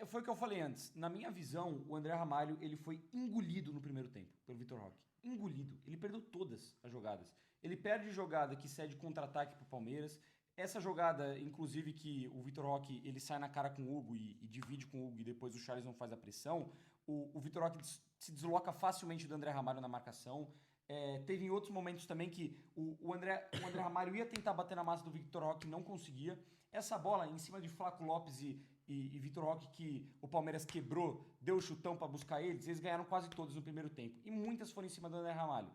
foi o que eu falei antes. Na minha visão, o André Ramalho ele foi engolido no primeiro tempo pelo Vitor Roque. Engolido. Ele perdeu todas as jogadas. Ele perde jogada que cede contra-ataque pro Palmeiras. Essa jogada, inclusive, que o Vitor Roque ele sai na cara com o Hugo e divide com o Hugo e depois o Charles não faz a pressão, o Vitor Roque se desloca facilmente do André Ramalho na marcação. Teve em outros momentos também que o André Ramalho ia tentar bater na massa do Vitor Roque e não conseguia. Essa bola em cima de Flaco Lopes e Vitor Roque, que o Palmeiras quebrou, deu o chutão para buscar eles ganharam quase todas no primeiro tempo. E muitas foram em cima do André Ramalho.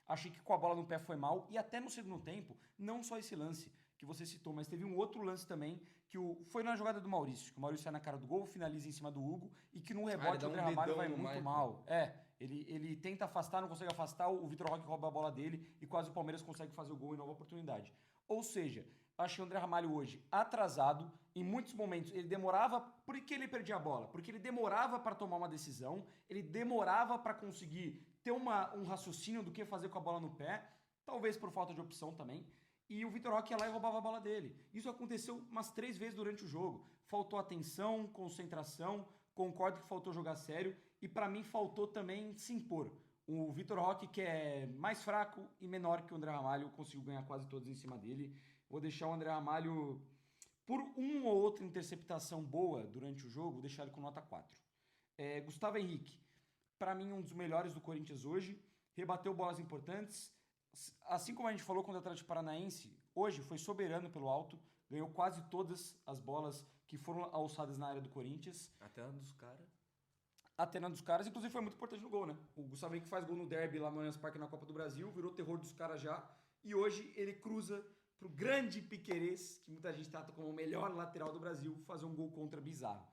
Achei que com a bola no pé foi mal. E até no segundo tempo, não só esse lance que você citou, mas teve um outro lance também, que foi na jogada do Maurício, que o Maurício sai na cara do gol, finaliza em cima do Hugo, e que no rebote o André Ramalho vai muito mal. Ele tenta afastar, não consegue afastar, o Vitor Roque rouba a bola dele e quase o Palmeiras consegue fazer o gol em nova oportunidade. Ou seja, achei o André Ramalho hoje atrasado, em muitos momentos ele demorava, por que ele perdia a bola? Porque ele demorava para tomar uma decisão, ele demorava para conseguir ter um raciocínio do que fazer com a bola no pé, talvez por falta de opção também, e o Vitor Roque ia lá e roubava a bola dele. Isso aconteceu umas 3 vezes durante o jogo. Faltou atenção, concentração, concordo que faltou jogar sério, e para mim faltou também se impor. O Vitor Roque, que é mais fraco e menor que o André Ramalho, conseguiu ganhar quase todos em cima dele. Vou deixar o André Ramalho, por uma ou outra interceptação boa durante o jogo, vou deixar ele com nota 4. Gustavo Henrique, para mim um dos melhores do Corinthians hoje, rebateu bolas importantes. Assim como a gente falou contra o Atlético Paranaense, hoje foi soberano pelo alto, ganhou quase todas as bolas que foram alçadas na área do Corinthians. Até na dos caras. Até na dos caras, inclusive foi muito importante no gol, né? O Gustavo Henrique faz gol no derby lá no Allianz Parque na Copa do Brasil, virou terror dos caras já, e hoje ele cruza pro grande Piquerez, que muita gente trata como o melhor lateral do Brasil, fazer um gol contra bizarro.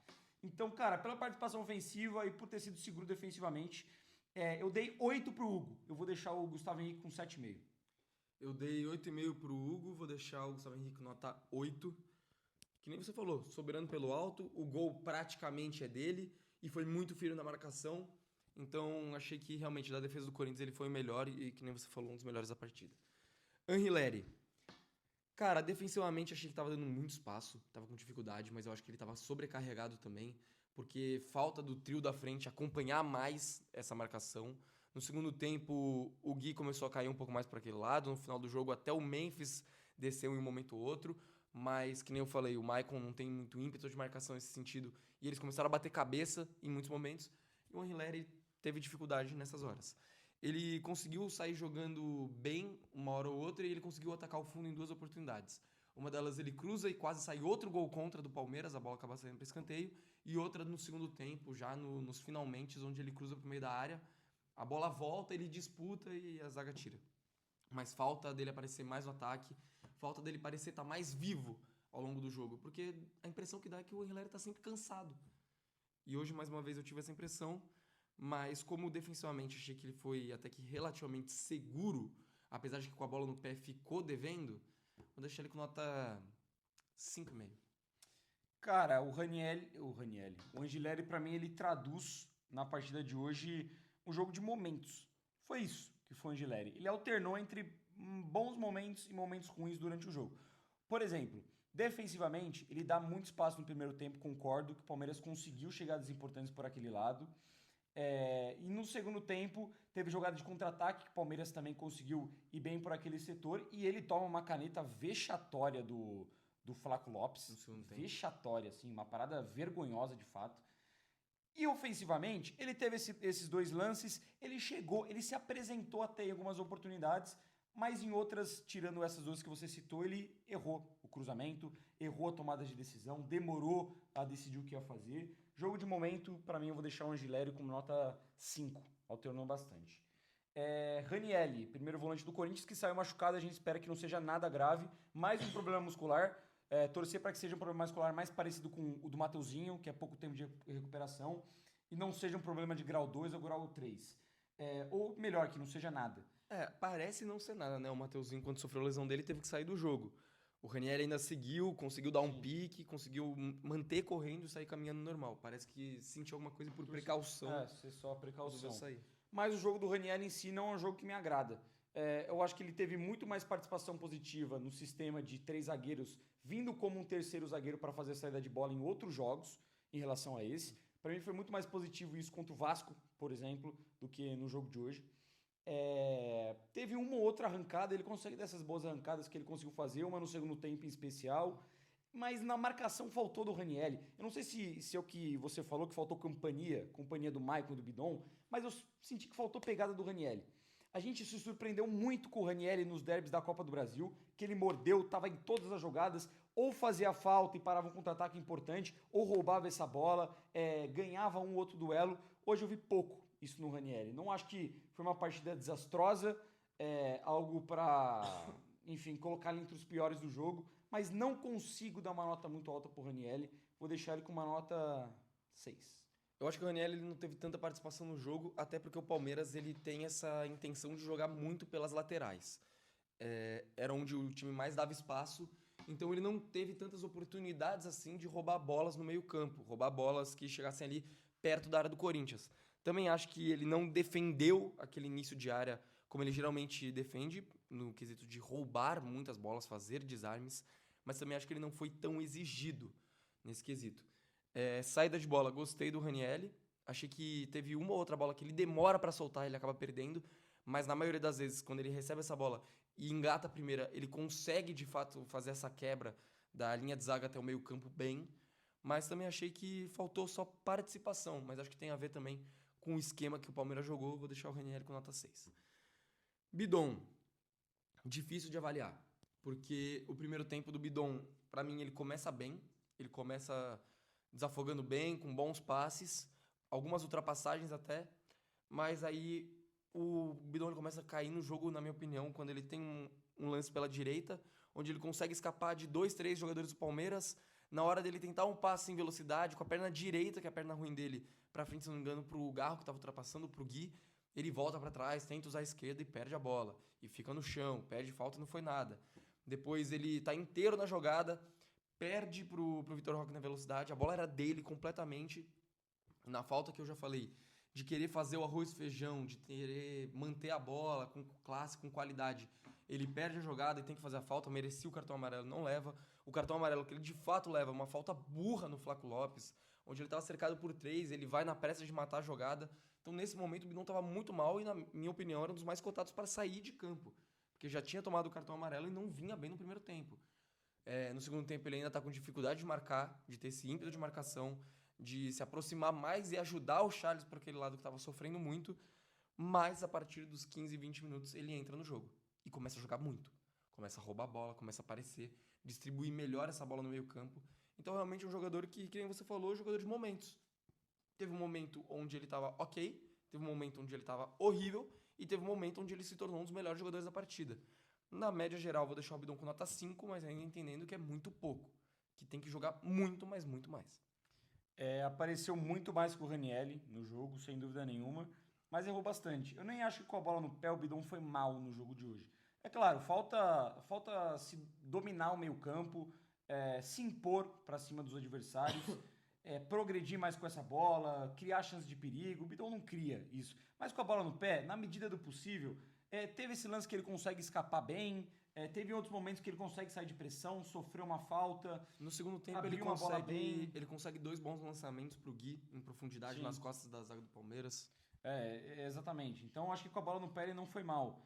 Então, cara, pela participação ofensiva e por ter sido seguro defensivamente, eu dei 8 pro Hugo. Eu vou deixar o Gustavo Henrique com 7,5. Eu dei 8,5 pro Hugo, vou deixar o Gustavo Henrique nota 8. Que nem você falou, soberano pelo alto, o gol praticamente é dele e foi muito firme na marcação. Então, achei que realmente da defesa do Corinthians ele foi o melhor e que nem você falou, um dos melhores da partida. Anrileri. Cara, defensivamente achei que tava dando muito espaço, tava com dificuldade, mas eu acho que ele tava sobrecarregado também, porque falta do trio da frente acompanhar mais essa marcação. No segundo tempo, o Gui começou a cair um pouco mais para aquele lado, no final do jogo até o Memphis desceu em um momento ou outro, mas que nem eu falei, o Maicon não tem muito ímpeto de marcação nesse sentido, e eles começaram a bater cabeça em muitos momentos, e o Anrileri teve dificuldade nessas horas. Ele conseguiu sair jogando bem uma hora ou outra e ele conseguiu atacar o fundo em 2 oportunidades. Uma delas ele cruza e quase sai outro gol contra do Palmeiras, a bola acaba saindo para escanteio. E outra no segundo tempo, já nos finalmente, onde ele cruza pro meio da área. A bola volta, ele disputa e a zaga tira. Mas falta dele aparecer mais no ataque, falta dele parecer estar mais vivo ao longo do jogo. Porque a impressão que dá é que o Hilary está sempre cansado. E hoje, mais uma vez, eu tive essa impressão. Mas como defensivamente achei que ele foi até que relativamente seguro, apesar de que com a bola no pé ficou devendo, vou deixar ele com nota 5,5. Cara, o Angileri, pra mim, ele traduz na partida de hoje um jogo de momentos. Foi isso que foi o Angileri. Ele alternou entre bons momentos e momentos ruins durante o jogo. Por exemplo, defensivamente, ele dá muito espaço no primeiro tempo, concordo que o Palmeiras conseguiu chegadas importantes por aquele lado. E no segundo tempo, teve jogada de contra-ataque, que o Palmeiras também conseguiu ir bem por aquele setor, e ele toma uma caneta vexatória do Flaco Lopes. No segundo tempo. Vexatória, assim, uma parada vergonhosa de fato. E ofensivamente, ele teve esses dois lances, ele chegou, ele se apresentou até em algumas oportunidades, mas em outras, tirando essas duas que você citou, ele errou o cruzamento, errou a tomada de decisão, demorou a decidir o que ia fazer. Jogo de momento, para mim, eu vou deixar o Angileri com nota 5, alternou bastante. Ranielli, primeiro volante do Corinthians, que saiu machucado, a gente espera que não seja nada grave, mais um problema muscular. Torcer para que seja um problema muscular mais parecido com o do Mateuzinho, que é pouco tempo de recuperação, e não seja um problema de grau 2 ou grau 3. Ou melhor, que não seja nada. Parece não ser nada, né? O Mateuzinho, quando sofreu a lesão dele, teve que sair do jogo. O Ranieri ainda seguiu, conseguiu dar um pique, conseguiu manter correndo e sair caminhando normal. Parece que sentiu alguma coisa por precaução. Ser só precaução. Resolveu sair. Mas o jogo do Ranieri em si não é um jogo que me agrada. Eu acho que ele teve muito mais participação positiva no sistema de 3 zagueiros, vindo como um terceiro zagueiro para fazer saída de bola em outros jogos, em relação a esse. Para mim foi muito mais positivo isso contra o Vasco, por exemplo, do que no jogo de hoje. Teve uma ou outra arrancada, ele consegue dessas boas arrancadas que ele conseguiu fazer, uma no segundo tempo em especial, mas na marcação faltou do Ranieri. Eu não sei se é o que você falou, que faltou companhia do Maicon, do Bidon, mas eu senti que faltou pegada do Ranieri. A gente se surpreendeu muito com o Ranieri nos derbys da Copa do Brasil, que ele mordeu, estava em todas as jogadas, ou fazia falta e parava um contra-ataque importante, ou roubava essa bola, ganhava um ou outro duelo. Hoje eu vi pouco isso no Ranieri. Não acho que foi uma partida desastrosa, algo para, enfim, colocar ele entre os piores do jogo, mas não consigo dar uma nota muito alta pro Ranieri. Vou deixar ele com uma nota 6. Eu acho que o Ranieri ele não teve tanta participação no jogo, até porque o Palmeiras ele tem essa intenção de jogar muito pelas laterais. Era onde o time mais dava espaço, então ele não teve tantas oportunidades assim de roubar bolas no meio-campo, roubar bolas que chegassem ali perto da área do Corinthians. Também acho que ele não defendeu aquele início de área como ele geralmente defende, no quesito de roubar muitas bolas, fazer desarmes, mas também acho que ele não foi tão exigido nesse quesito. Saída de bola, gostei do Ranieri. Achei que teve uma ou outra bola que ele demora para soltar, ele acaba perdendo. Mas na maioria das vezes, quando ele recebe essa bola e engata a primeira, ele consegue de fato fazer essa quebra da linha de zaga até o meio campo bem. Mas também achei que faltou só participação. Mas acho que tem a ver também com o esquema que o Palmeiras jogou. Vou deixar o Ranieri com nota 6. Bidon, difícil de avaliar. Porque o primeiro tempo do Bidon, para mim, ele começa bem. Ele começa desafogando bem, com bons passes, algumas ultrapassagens até, mas aí o Bidon ele começa a cair no jogo, na minha opinião, quando ele tem um lance pela direita, onde ele consegue escapar de 2, 3 jogadores do Palmeiras, na hora dele tentar um passe em velocidade, com a perna direita, que é a perna ruim dele, pra frente, se não me engano, pro Garro, que estava ultrapassando, pro Gui, ele volta para trás, tenta usar a esquerda e perde a bola, e fica no chão, perde falta e não foi nada. Depois ele tá inteiro na jogada, perde pro Vitor Roque na velocidade, a bola era dele completamente, na falta que eu já falei, de querer fazer o arroz e feijão, de querer manter a bola com classe, com qualidade. Ele perde a jogada e tem que fazer a falta, merecia o cartão amarelo, não leva. O cartão amarelo que ele de fato leva, uma falta burra no Flaco Lopes, onde ele estava cercado por 3, ele vai na pressa de matar a jogada. Então nesse momento o Bidon estava muito mal e, na minha opinião, era um dos mais cotados para sair de campo, porque já tinha tomado o cartão amarelo e não vinha bem no primeiro tempo. No segundo tempo ele ainda está com dificuldade de marcar, de ter esse ímpeto de marcação, de se aproximar mais e ajudar o Charles por aquele lado que estava sofrendo muito, mas a partir dos 15, 20 minutos ele entra no jogo e começa a jogar muito. Começa a roubar a bola, começa a aparecer. distribuir melhor essa bola no meio campo. Então, realmente, é um jogador que nem você falou, é um jogador de momentos. Teve um momento onde ele estava ok, teve um momento onde ele estava horrível, e teve um momento onde ele se tornou um dos melhores jogadores da partida. Na média geral, vou deixar o Bidon com nota 5, mas ainda entendendo que é muito pouco. Que tem que jogar muito, mas muito mais. Apareceu muito mais que o Ranieri no jogo, sem dúvida nenhuma, mas errou bastante. Eu nem acho que com a bola no pé o Bidon foi mal no jogo de hoje. É claro, falta se dominar o meio-campo, se impor para cima dos adversários, progredir mais com essa bola, criar chances de perigo. O Bidon não cria isso. Mas com a bola no pé, na medida do possível, teve esse lance que ele consegue escapar bem, teve outros momentos que ele consegue sair de pressão, sofreu uma falta. No segundo tempo abriu uma bola bem. ele consegue 2 bons lançamentos pro Gui em profundidade. Sim. Nas costas da zaga do Palmeiras. Exatamente. Então acho que com a bola no pé ele não foi mal.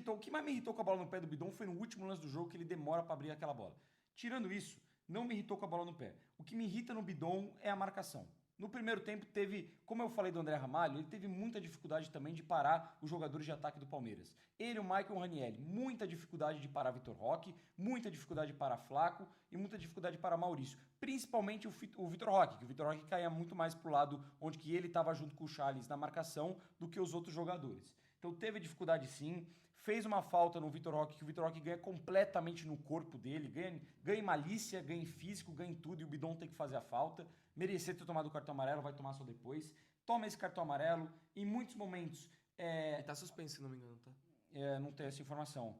O que mais me irritou com a bola no pé do Bidon foi no último lance do jogo que ele demora para abrir aquela bola. Tirando isso, não me irritou com a bola no pé. O que me irrita no Bidon é a marcação. No primeiro tempo teve, como eu falei do André Ramalho, ele teve muita dificuldade também de parar os jogadores de ataque do Palmeiras. Ele, o Michael Ranieri, muita dificuldade de parar Vitor Roque, muita dificuldade de parar Flaco e muita dificuldade de parar Maurício. Principalmente o Vitor Roque, que o Vitor Roque caía muito mais pro lado onde que ele estava junto com o Charles na marcação do que os outros jogadores. Então teve dificuldade sim, fez uma falta no Vitor Roque, que o Vitor Roque ganha completamente no corpo dele, ganha em malícia, ganha em físico, ganha em tudo, e o Bidon tem que fazer a falta. Merecia ter tomado o cartão amarelo, vai tomar só depois. Toma esse cartão amarelo, em muitos momentos... Ele tá suspenso, se não me engano, tá? Não tenho essa informação.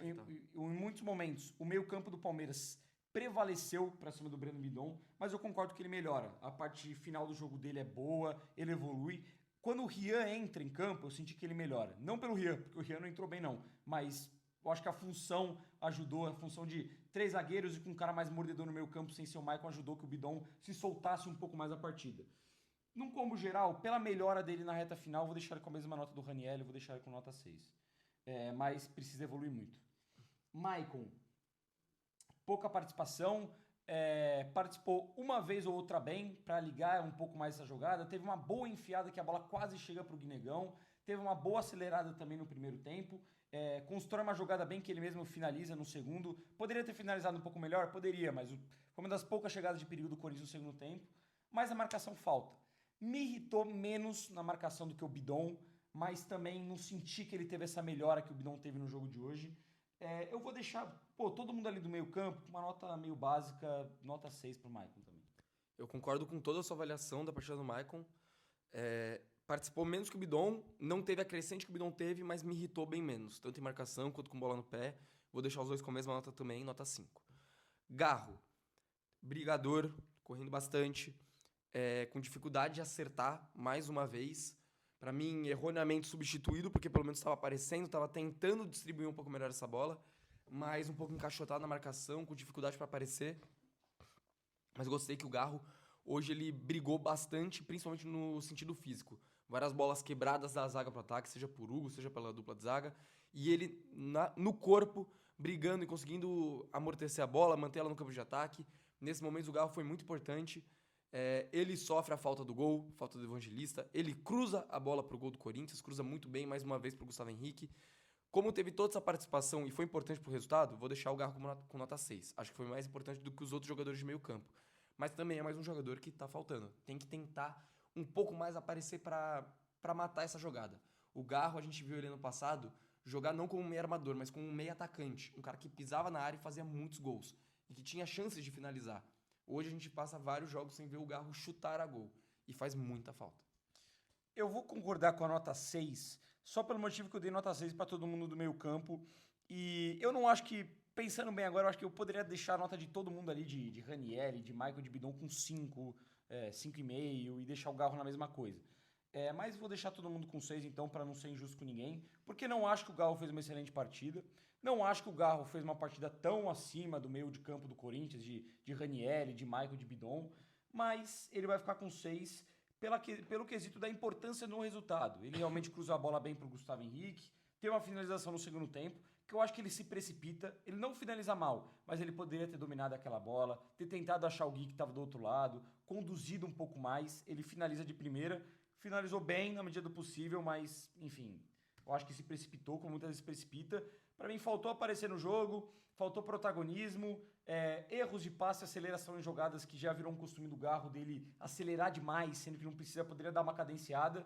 Em muitos momentos, o meio-campo do Palmeiras prevaleceu para cima do Breno Bidon, mas eu concordo que ele melhora. A parte final do jogo dele é boa, ele evolui. Quando o Rian entra em campo, eu senti que ele melhora. Não pelo Rian, porque o Rian não entrou bem não, mas eu acho que a função ajudou, a função de 3 zagueiros e com um cara mais mordedor no meio campo sem ser o Maicon ajudou que o Bidon se soltasse um pouco mais a partida. Num combo geral, pela melhora dele na reta final, vou deixar ele com a mesma nota do Ranieri, vou deixar ele com nota 6. Mas precisa evoluir muito. Maicon, pouca participação, participou uma vez ou outra bem para ligar um pouco mais essa jogada, teve uma boa enfiada que a bola quase chega para o Guinegão, teve uma boa acelerada também no primeiro tempo, constrói uma jogada bem que ele mesmo finaliza no segundo, poderia ter finalizado um pouco melhor? Poderia, mas foi uma das poucas chegadas de perigo do Corinthians no segundo tempo, mas a marcação falta. Me irritou menos na marcação do que o Bidon, mas também não senti que ele teve essa melhora que o Bidon teve no jogo de hoje. Eu vou deixar todo mundo ali do meio campo com uma nota meio básica, nota 6 pro Maicon também. Eu concordo com toda a sua avaliação da partida do Maicon. Participou menos que o Bidon, não teve a crescente que o Bidon teve, mas me irritou bem menos, tanto em marcação quanto com bola no pé. Vou deixar os dois com a mesma nota também, nota 5. Garro, brigador, correndo bastante, com dificuldade de acertar mais uma vez. Para mim, erroneamente substituído, porque pelo menos estava aparecendo, estava tentando distribuir um pouco melhor essa bola, mas um pouco encaixotado na marcação, com dificuldade para aparecer. Mas gostei que o Garro, hoje ele brigou bastante, principalmente no sentido físico. Várias bolas quebradas da zaga para o ataque, seja por Hugo, seja pela dupla de zaga. E ele, no corpo, brigando e conseguindo amortecer a bola, manter ela no campo de ataque. Nesse momento, o Garro foi muito importante. Ele sofre a falta do gol, falta do Evangelista. Ele cruza a bola pro gol do Corinthians, cruza muito bem, mais uma vez pro Gustavo Henrique. Como teve toda essa participação e foi importante pro resultado, vou deixar o Garro com nota 6. Acho que foi mais importante do que os outros jogadores de meio campo. Mas também é mais um jogador que tá faltando. Tem que tentar um pouco mais aparecer para matar essa jogada. O Garro, a gente viu ele ano passado jogar não como um meio armador, mas como um meio atacante. Um cara que pisava na área e fazia muitos gols. E que tinha chances de finalizar. Hoje a gente passa vários jogos sem ver o Garro chutar a gol. E faz muita falta. Eu vou concordar com a nota 6, só pelo motivo que eu dei nota 6 para todo mundo do meio campo. E eu não acho que, pensando bem agora, eu acho que eu poderia deixar a nota de todo mundo ali, de Ranieri, de Michael, de Bidon com 5, 5,5 e deixar o Garro na mesma coisa. Mas vou deixar todo mundo com 6 então, para não ser injusto com ninguém, porque não acho que o Garro fez uma excelente partida. Não acho que o Garro fez uma partida tão acima do meio de campo do Corinthians, de Ranieri, de Michael, de Bidon, mas ele vai ficar com 6 pelo quesito da importância no resultado. Ele realmente cruza a bola bem para o Gustavo Henrique, tem uma finalização no segundo tempo, que eu acho que ele se precipita, ele não finaliza mal, mas ele poderia ter dominado aquela bola, ter tentado achar o Gui que estava do outro lado, conduzido um pouco mais, ele finaliza de primeira, finalizou bem na medida do possível, mas, enfim, Eu acho que se precipitou, como muitas vezes precipita. Para mim, faltou aparecer no jogo, faltou protagonismo, erros de passe, aceleração em jogadas que já virou um costume do Garro dele acelerar demais, sendo que não precisa, poderia dar uma cadenciada.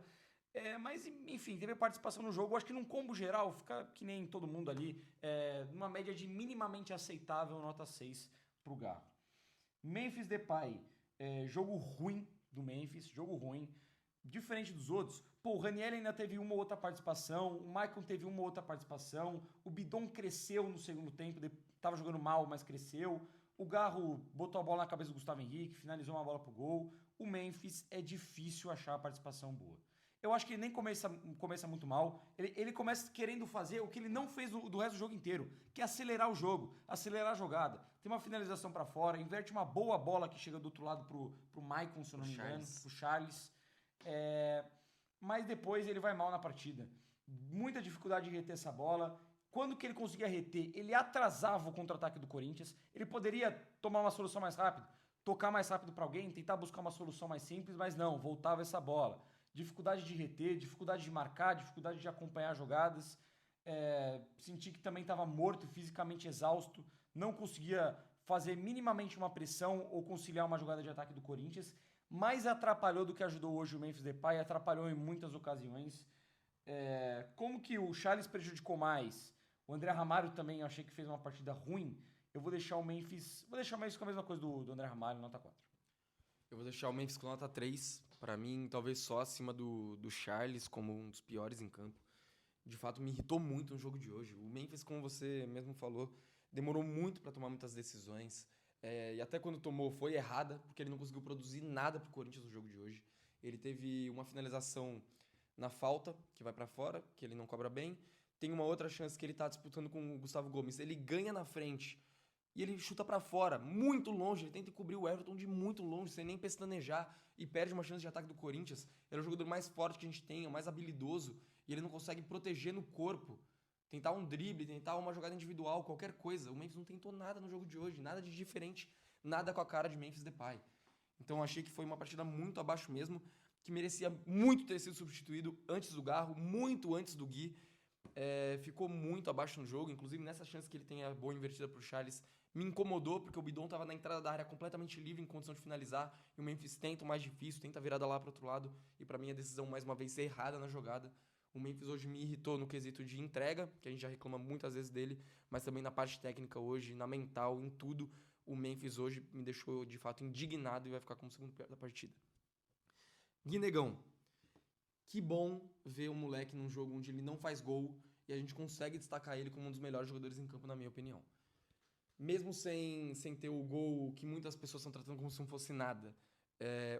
Mas, enfim, teve participação no jogo. Eu acho que num combo geral, fica que nem todo mundo ali, numa média de minimamente aceitável, nota 6 pro Garro. Memphis Depay, jogo ruim do Memphis, jogo ruim. Diferente dos outros, o Ranieri ainda teve uma ou outra participação, o Maicon teve uma ou outra participação, o Bidon cresceu no segundo tempo, tava jogando mal, mas cresceu. O Garro botou a bola na cabeça do Gustavo Henrique, finalizou uma bola pro gol. O Memphis é difícil achar a participação boa. Eu acho que ele nem começa muito mal. Ele começa querendo fazer o que ele não fez do resto do jogo inteiro, que é acelerar o jogo, acelerar a jogada. Tem uma finalização para fora, inverte uma boa bola que chega do outro lado pro Maicon, se eu não me engano, pro Charles. Mas depois ele vai mal na partida. Muita dificuldade de reter essa bola. Quando que ele conseguia reter, ele atrasava o contra-ataque do Corinthians. Ele poderia tomar uma solução mais rápida, tocar mais rápido para alguém, tentar buscar uma solução mais simples, mas não, voltava essa bola. Dificuldade de reter, dificuldade de marcar, dificuldade de acompanhar jogadas. Senti que também estava morto, fisicamente exausto. Não conseguia fazer minimamente uma pressão ou conciliar uma jogada de ataque do Corinthians. Mais atrapalhou do que ajudou hoje o Memphis Depay, atrapalhou em muitas ocasiões. Como que o Charles prejudicou mais? O André Ramalho também eu achei que fez uma partida ruim. Eu vou deixar o Memphis com a mesma coisa do André Ramalho, nota 4. Eu vou deixar o Memphis com nota 3. Para mim, talvez só acima do Charles, como um dos piores em campo. De fato, me irritou muito no jogo de hoje. O Memphis, como você mesmo falou, demorou muito para tomar muitas decisões. E até quando tomou foi errada, porque ele não conseguiu produzir nada pro Corinthians no jogo de hoje. Ele teve uma finalização na falta, que vai para fora, que ele não cobra bem. Tem uma outra chance que ele tá disputando com o Gustavo Gomes. Ele ganha na frente e ele chuta para fora, muito longe. Ele tenta cobrir o Everton de muito longe, sem nem pestanejar, e perde uma chance de ataque do Corinthians. Ele é o jogador mais forte que a gente tem, o mais habilidoso, e ele não consegue proteger no corpo. Tentar um drible, tentar uma jogada individual, qualquer coisa. O Memphis não tentou nada no jogo de hoje, nada de diferente, nada com a cara de Memphis Depay. Então achei que foi uma partida muito abaixo mesmo, que merecia muito ter sido substituído antes do Garro, muito antes do Gui. Ficou muito abaixo no jogo, inclusive nessa chance que ele tem a boa invertida pro Charles, me incomodou, porque o Bidon estava na entrada da área completamente livre, em condição de finalizar, e o Memphis tenta o mais difícil, tenta a virada lá pro outro lado, e para mim a decisão mais uma vez é errada na jogada. O Memphis hoje me irritou no quesito de entrega, que a gente já reclama muitas vezes dele, mas também na parte técnica hoje, na mental, em tudo. O Memphis hoje me deixou de fato indignado e vai ficar como segundo pior da partida. Guinegão, que bom ver um moleque num jogo onde ele não faz gol e a gente consegue destacar ele como um dos melhores jogadores em campo, na minha opinião. Mesmo sem ter o gol que muitas pessoas estão tratando como se não fosse nada.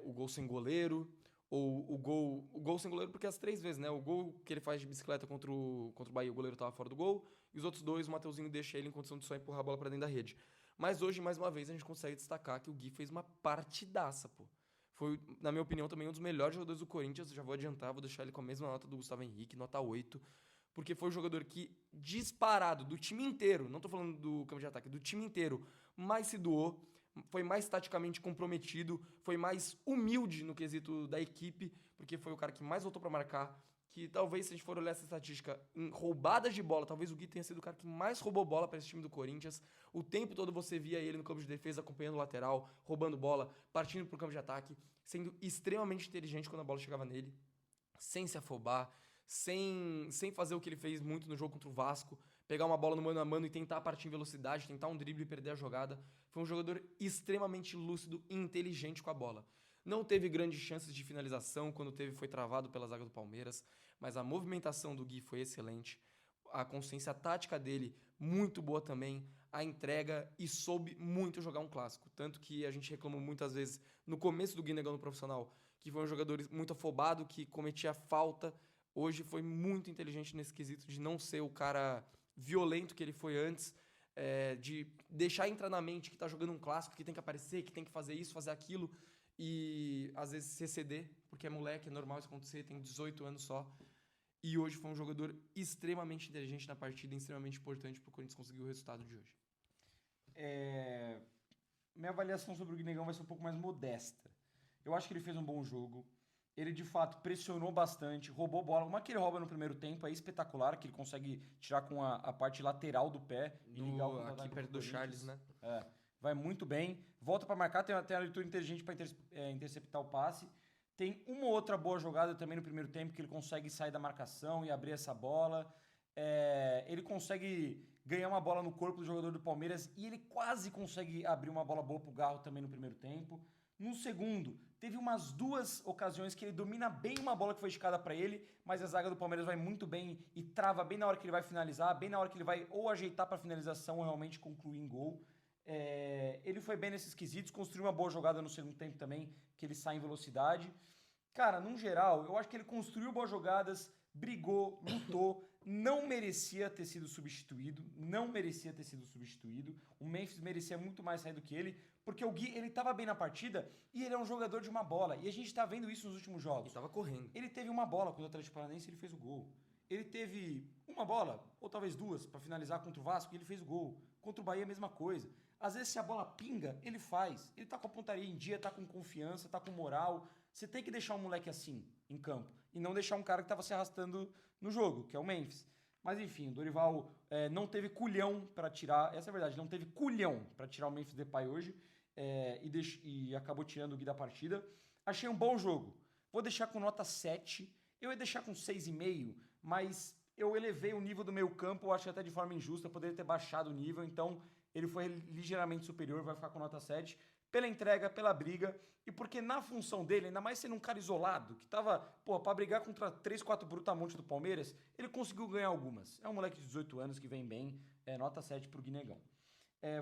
O gol sem goleiro, ou o gol sem goleiro, porque as 3 vezes, né? O gol que ele faz de bicicleta contra o Bahia, o goleiro estava fora do gol, e os outros 2, o Mateuzinho deixa ele em condição de só empurrar a bola para dentro da rede. Mas hoje, mais uma vez, a gente consegue destacar que o Gui fez uma partidaça, pô. Foi, na minha opinião, também um dos melhores jogadores do Corinthians. Já vou adiantar, vou deixar ele com a mesma nota do Gustavo Henrique, nota 8. Porque foi o jogador que, disparado, do time inteiro, não tô falando do campo de ataque, do time inteiro, mais se doou, foi mais taticamente comprometido, foi mais humilde no quesito da equipe, porque foi o cara que mais voltou para marcar, que talvez, se a gente for olhar essa estatística, em roubadas de bola, talvez o Gui tenha sido o cara que mais roubou bola para esse time do Corinthians. O tempo todo você via ele no campo de defesa, acompanhando o lateral, roubando bola, partindo pro campo de ataque, sendo extremamente inteligente quando a bola chegava nele, sem se afobar, sem fazer o que ele fez muito no jogo contra o Vasco, pegar uma bola no mano a mano e tentar partir em velocidade, tentar um drible e perder a jogada. Foi um jogador extremamente lúcido e inteligente com a bola. Não teve grandes chances de finalização, quando teve foi travado pela zaga do Palmeiras, mas a movimentação do Gui foi excelente, a consciência tática dele muito boa também, a entrega, e soube muito jogar um clássico. Tanto que a gente reclamou muitas vezes no começo do Guinegão no profissional, que foi um jogador muito afobado, que cometia falta. Hoje foi muito inteligente nesse quesito de não ser o cara violento que ele foi antes, de deixar entrar na mente que tá jogando um clássico, que tem que aparecer, que tem que fazer isso, fazer aquilo, e às vezes se exceder, porque é moleque, é normal isso acontecer, tem 18 anos só. E hoje foi um jogador extremamente inteligente na partida, extremamente importante pro Corinthians conseguir o resultado de hoje. Minha avaliação sobre o Guinegão vai ser um pouco mais modesta. Eu acho que ele fez um bom jogo. Ele, de fato, pressionou bastante, roubou bola. Uma que ele rouba no primeiro tempo é espetacular, que ele consegue tirar com a parte lateral do pé e ligar o contra-ataque aqui perto do Charles, né? Vai muito bem. Volta para marcar, tem a leitura inteligente para interceptar o passe. Tem uma ou outra boa jogada também no primeiro tempo, que ele consegue sair da marcação e abrir essa bola. Ele consegue ganhar uma bola no corpo do jogador do Palmeiras e ele quase consegue abrir uma bola boa pro Garro também no primeiro tempo. No segundo, teve umas 2 ocasiões que ele domina bem uma bola que foi esticada para ele, mas a zaga do Palmeiras vai muito bem e trava bem na hora que ele vai finalizar, bem na hora que ele vai ou ajeitar para finalização ou realmente concluir em gol. Ele foi bem nesses quesitos, construiu uma boa jogada no segundo tempo também, que ele sai em velocidade. Cara, num geral, eu acho que ele construiu boas jogadas, brigou, lutou, não merecia ter sido substituído, O Memphis merecia muito mais sair do que ele, porque o Gui, ele tava bem na partida e ele é um jogador de uma bola, e a gente tá vendo isso nos últimos jogos. Ele tava correndo. Ele teve uma bola contra o Atlético Paranaense e ele fez o gol. Ele teve uma bola, ou talvez 2, para finalizar contra o Vasco e ele fez o gol. Contra o Bahia, a mesma coisa. Às vezes, se a bola pinga, ele faz. Ele tá com a pontaria em dia, tá com confiança, tá com moral. Você tem que deixar um moleque assim em campo e não deixar um cara que tava se arrastando no jogo, que é o Memphis. Mas enfim, o Dorival não teve culhão para tirar, essa é a verdade, não teve culhão para tirar o Memphis Depay hoje e acabou tirando o Gui da partida. Achei um bom jogo. Vou deixar com nota 7. Eu ia deixar com 6,5, mas eu elevei o nível do meio campo, eu acho até de forma injusta, poderia ter baixado o nível, então ele foi ligeiramente superior, vai ficar com nota 7. Pela entrega, pela briga, e porque na função dele, ainda mais sendo um cara isolado, que tava, pra brigar contra 3, 4 brutamontes do Palmeiras, ele conseguiu ganhar algumas. É um moleque de 18 anos que vem bem, nota 7 pro Guinegão.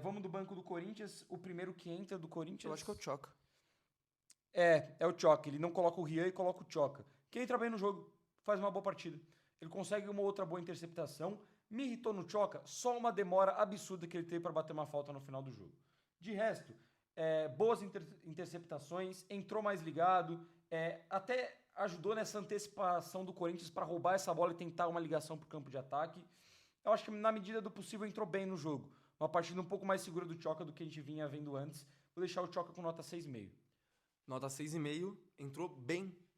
Vamos do banco do Corinthians, o primeiro que entra do Corinthians... Eu acho que é o Choca. É o Choca, ele não coloca o Rian e coloca o Choca. Que entra bem no jogo, faz uma boa partida. Ele consegue uma outra boa interceptação. Me irritou no Choca, só uma demora absurda que ele teve para bater uma falta no final do jogo. De resto... boas interceptações, entrou mais ligado, até ajudou nessa antecipação do Corinthians para roubar essa bola e tentar uma ligação para o campo de ataque. Eu acho que na medida do possível entrou bem no jogo. Uma partida um pouco mais segura do Choca do que a gente vinha vendo antes. Vou deixar o Choca com nota 6,5. Nota 6,5,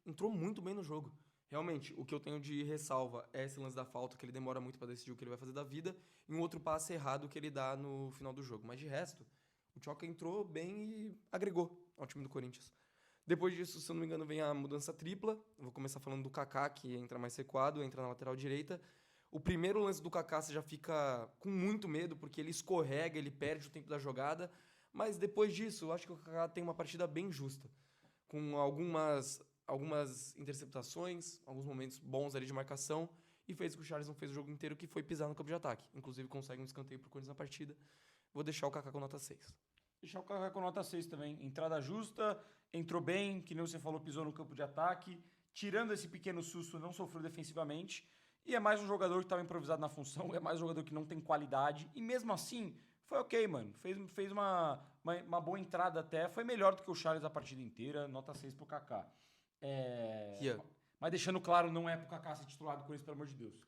entrou muito bem no jogo. Realmente, o que eu tenho de ressalva é esse lance da falta, que ele demora muito para decidir o que ele vai fazer da vida, e um outro passe errado que ele dá no final do jogo. Mas de resto... O Choca entrou bem e agregou ao time do Corinthians. Depois disso, se eu não me engano, vem a mudança tripla. Eu vou começar falando do Kaká, que entra mais recuado, entra na lateral direita. O primeiro lance do Kaká você já fica com muito medo, porque ele escorrega, ele perde o tempo da jogada. Mas depois disso, eu acho que o Kaká tem uma partida bem justa. Com algumas interceptações, alguns momentos bons ali de marcação. E fez o que o Charles não fez o jogo inteiro, que foi pisar no campo de ataque. Inclusive, consegue um escanteio pro Corinthians na partida. Vou deixar o Kaká com nota 6. Deixar o Kaká com nota 6 também. Entrada justa, entrou bem, que nem você falou, pisou no campo de ataque. Tirando esse pequeno susto, não sofreu defensivamente. E é mais um jogador que estava improvisado na função, é mais um jogador que não tem qualidade. E mesmo assim, foi ok, mano. Fez uma boa entrada até. Foi melhor do que o Charles a partida inteira. Nota 6 pro Kaká. Rian. Mas deixando claro, não é pro Kaká ser titular do Corinthians, pelo amor de Deus.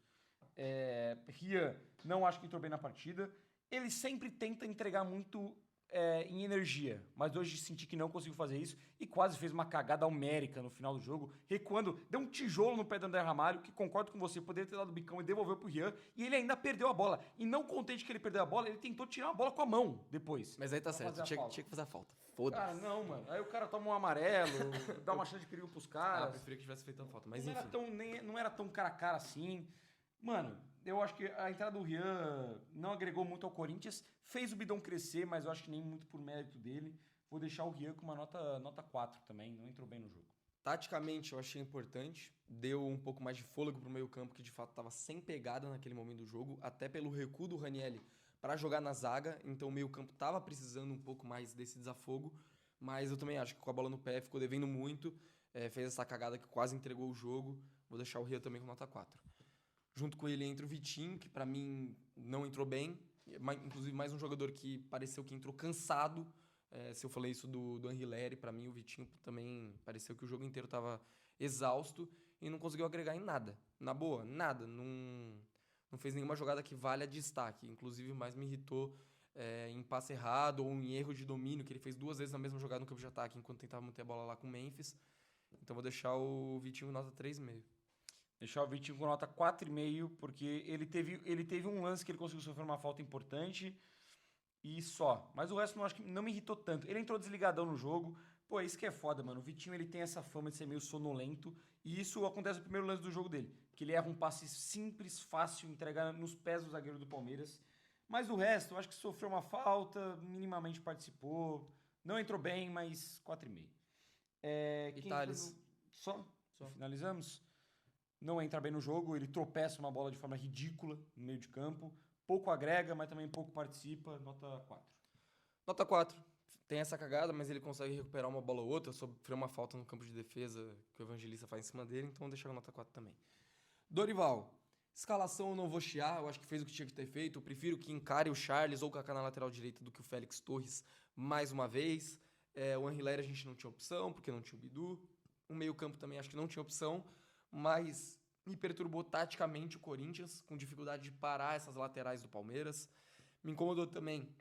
Rian, não acho que entrou bem na partida. Ele sempre tenta entregar muito em energia, mas hoje senti que não conseguiu fazer isso e quase fez uma cagada homérica no final do jogo, recuando, deu um tijolo no pé do André Ramalho, que concordo com você, poderia ter dado o bicão e devolveu pro Rian, e ele ainda perdeu a bola. E não contente que ele perdeu a bola, ele tentou tirar a bola com a mão depois. Mas aí tá certo, tinha que fazer a falta. Foda-se. Cara, não, mano. Aí o cara toma um amarelo, dá uma chance de perigo pros caras. Eu preferia que tivesse feito a falta, mas não enfim. Não era tão cara a cara assim. Mano, eu acho que a entrada do Rian não agregou muito ao Corinthians, fez o Bidão crescer, mas eu acho que nem muito por mérito dele. Vou deixar o Rian com uma nota 4 também, não entrou bem no jogo. Taticamente eu achei importante, deu um pouco mais de fôlego pro meio campo, que de fato estava sem pegada naquele momento do jogo, até pelo recuo do Ranieri para jogar na zaga, então o meio campo estava precisando um pouco mais desse desafogo, mas eu também acho que com a bola no pé ficou devendo muito, fez essa cagada que quase entregou o jogo. Vou deixar o Rian também com nota 4. Junto com ele entra o Vitinho, que pra mim não entrou bem. Inclusive, mais um jogador que pareceu que entrou cansado. Se eu falei isso do Anrileri, pra mim o Vitinho também pareceu que o jogo inteiro tava exausto e não conseguiu agregar em nada. Na boa, nada. Não fez nenhuma jogada que valha destaque. Inclusive, mais me irritou em passe errado ou em erro de domínio, que ele fez 2 vezes na mesma jogada no campo de ataque, enquanto tentava manter a bola lá com o Memphis. Então vou deixar o Vitinho nota 3,5. Deixar o Vitinho com nota 4,5, porque ele teve um lance que ele conseguiu sofrer uma falta importante e só. Mas o resto não, acho que não me irritou tanto. Ele entrou desligadão no jogo. Pô, isso que é foda, mano. O Vitinho, ele tem essa fama de ser meio sonolento. E isso acontece no primeiro lance do jogo dele. Que ele erra um passe simples, fácil, entregar nos pés do zagueiro do Palmeiras. Mas o resto, eu acho que sofreu uma falta, minimamente participou. Não entrou bem, mas 4,5. E Thales? Só? Finalizamos? Não entra bem no jogo, ele tropeça uma bola de forma ridícula no meio de campo. Pouco agrega, mas também pouco participa. Nota 4. Nota 4. Tem essa cagada, mas ele consegue recuperar uma bola ou outra, sofreu uma falta no campo de defesa que o Evangelista faz em cima dele, então vou deixar a nota 4 também. Dorival, escalação eu não vou chiar, eu acho que fez o que tinha que ter feito, eu prefiro que encare o Charles ou o Kaká na lateral direita do que o Félix Torres mais uma vez. O Anrileri a gente não tinha opção, porque não tinha o Bidu. O meio-campo também acho que não tinha opção, mas me perturbou taticamente o Corinthians, com dificuldade de parar essas laterais do Palmeiras. Me incomodou também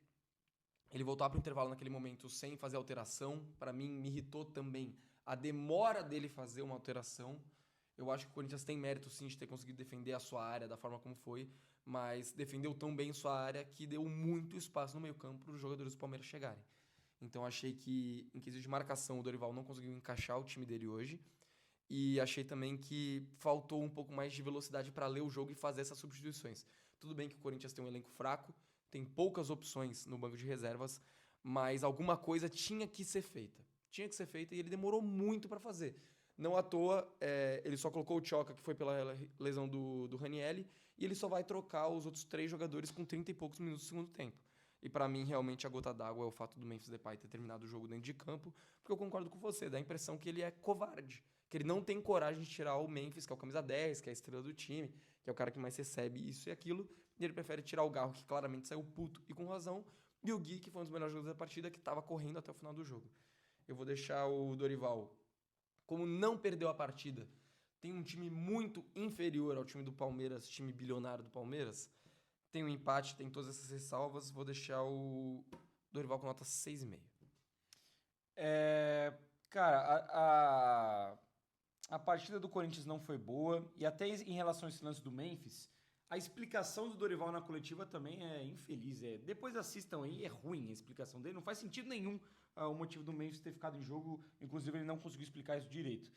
ele voltar para o intervalo naquele momento sem fazer alteração. Para mim, me irritou também a demora dele fazer uma alteração. Eu acho que o Corinthians tem mérito, sim, de ter conseguido defender a sua área da forma como foi, mas defendeu tão bem sua área que deu muito espaço no meio-campo para os jogadores do Palmeiras chegarem. Então, achei que, em quesito de marcação, o Dorival não conseguiu encaixar o time dele hoje. E achei também que faltou um pouco mais de velocidade para ler o jogo e fazer essas substituições. Tudo bem que o Corinthians tem um elenco fraco, tem poucas opções no banco de reservas, mas alguma coisa tinha que ser feita. Tinha que ser feita e ele demorou muito para fazer. Não à toa, ele só colocou o Tchoca, que foi pela lesão do Ranielli, e ele só vai trocar os outros 3 jogadores com 30 e poucos minutos do segundo tempo. E para mim, realmente, a gota d'água é o fato do Memphis Depay ter terminado o jogo dentro de campo, porque eu concordo com você, dá a impressão que ele é covarde, que ele não tem coragem de tirar o Memphis, que é o camisa 10, que é a estrela do time, que é o cara que mais recebe isso e aquilo, e ele prefere tirar o Garro, que claramente saiu puto e com razão, e o Gui, que foi um dos melhores jogadores da partida, que estava correndo até o final do jogo. Eu vou deixar o Dorival, como não perdeu a partida, tem um time muito inferior ao time do Palmeiras, time bilionário do Palmeiras, tem um empate, tem todas essas ressalvas, vou deixar o Dorival com nota 6,5. Cara, a partida do Corinthians não foi boa, e até em relação a esse lance do Memphis, a explicação do Dorival na coletiva também é infeliz. Depois assistam aí, é ruim a explicação dele, não faz sentido nenhum o motivo do Memphis ter ficado em jogo, inclusive ele não conseguiu explicar isso direito.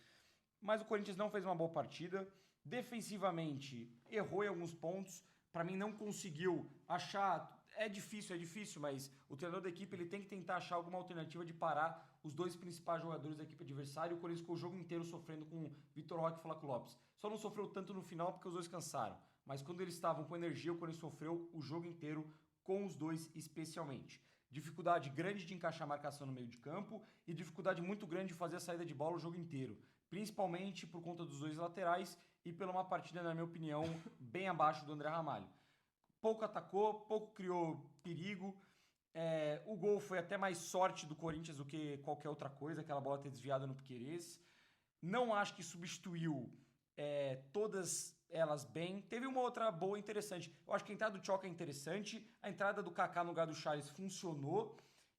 Mas o Corinthians não fez uma boa partida, defensivamente errou em alguns pontos, para mim não conseguiu achar. É difícil, mas o treinador da equipe ele tem que tentar achar alguma alternativa de parar os 2 principais jogadores da equipe adversária. O Corinthians ficou o jogo inteiro sofrendo com Vitor Roque e Flávio Lopes. Só não sofreu tanto no final porque os dois cansaram. Mas quando eles estavam com energia, o Corinthians sofreu o jogo inteiro com os dois especialmente. Dificuldade grande de encaixar a marcação no meio de campo e dificuldade muito grande de fazer a saída de bola o jogo inteiro. Principalmente por conta dos 2 laterais e pela uma partida, na minha opinião, bem abaixo do André Ramalho. Pouco atacou, pouco criou perigo. O gol foi até mais sorte do Corinthians do que qualquer outra coisa, aquela bola ter desviado no Piquerez. Não acho que substituiu todas elas bem. Teve uma outra boa interessante. Eu acho que a entrada do Tchoca é interessante, a entrada do Kaká no lugar do Charles funcionou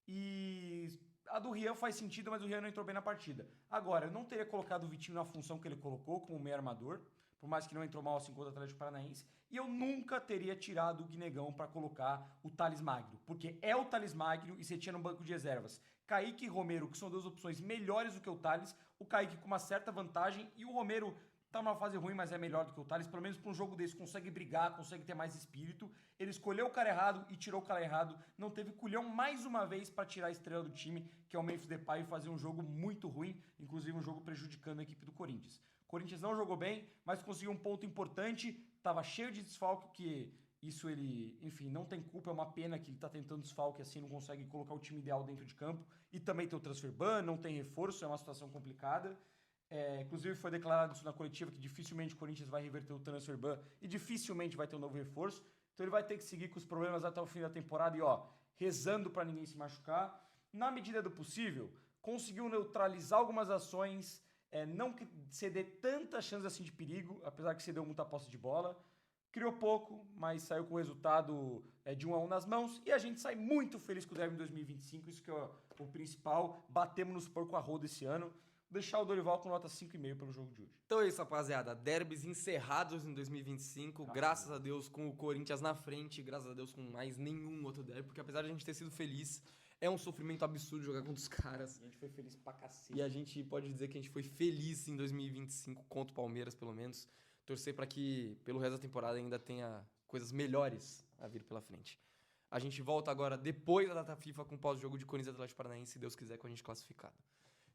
e a do Rian faz sentido, mas o Rian não entrou bem na partida. Agora, eu não teria colocado o Vitinho na função que ele colocou, como meio armador, por mais que não entrou mal assim contra o Atlético Paranaense. E eu nunca teria tirado o Guinegão para colocar o Thales Magno, porque é o Thales Magno e você tinha no banco de reservas Kaique e Romero, que são 2 opções melhores do que o Thales, o Kaique com uma certa vantagem e o Romero tá numa fase ruim, mas é melhor do que o Thales, pelo menos para um jogo desse, consegue brigar, consegue ter mais espírito. Ele escolheu o cara errado e tirou o cara errado, não teve culhão mais uma vez para tirar a estrela do time, que é o Memphis Depay, e fazer um jogo muito ruim, inclusive um jogo prejudicando a equipe do Corinthians. O Corinthians não jogou bem, mas conseguiu um ponto importante, estava cheio de desfalque, que isso ele, enfim, não tem culpa, é uma pena que ele está tentando desfalque assim, não consegue colocar o time ideal dentro de campo, e também tem o transfer ban, não tem reforço, é uma situação complicada. Inclusive foi declarado isso na coletiva, que dificilmente o Corinthians vai reverter o transfer ban e dificilmente vai ter um novo reforço, então ele vai ter que seguir com os problemas até o fim da temporada e rezando para ninguém se machucar. Na medida do possível, conseguiu neutralizar algumas ações, não ceder tanta chance assim de perigo, apesar que cedeu muita posse de bola. Criou pouco, mas saiu com o resultado de 1-1 nas mãos. E a gente sai muito feliz com o derby em 2025, isso que é o principal. Batemos nos porco a roda esse ano. O deixar o Dorival com nota 5,5 pelo jogo de hoje. Então é isso, rapaziada. Derbys encerrados em 2025. Graças a Deus com o Corinthians na frente. Graças a Deus com mais nenhum outro derby. Porque apesar de a gente ter sido feliz, é um sofrimento absurdo jogar contra os caras. A gente foi feliz pra cacete. E a gente pode dizer que a gente foi feliz em 2025 contra o Palmeiras, pelo menos. Torcer para que pelo resto da temporada ainda tenha coisas melhores a vir pela frente. A gente volta agora depois da data FIFA com o pós-jogo de Corinthians e Atlético Paranaense, se Deus quiser, com a gente classificado.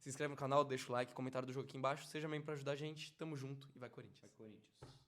Se inscreve no canal, deixa o like, comentário do jogo aqui embaixo. Seja membro para ajudar a gente. Tamo junto e vai Corinthians. Vai Corinthians.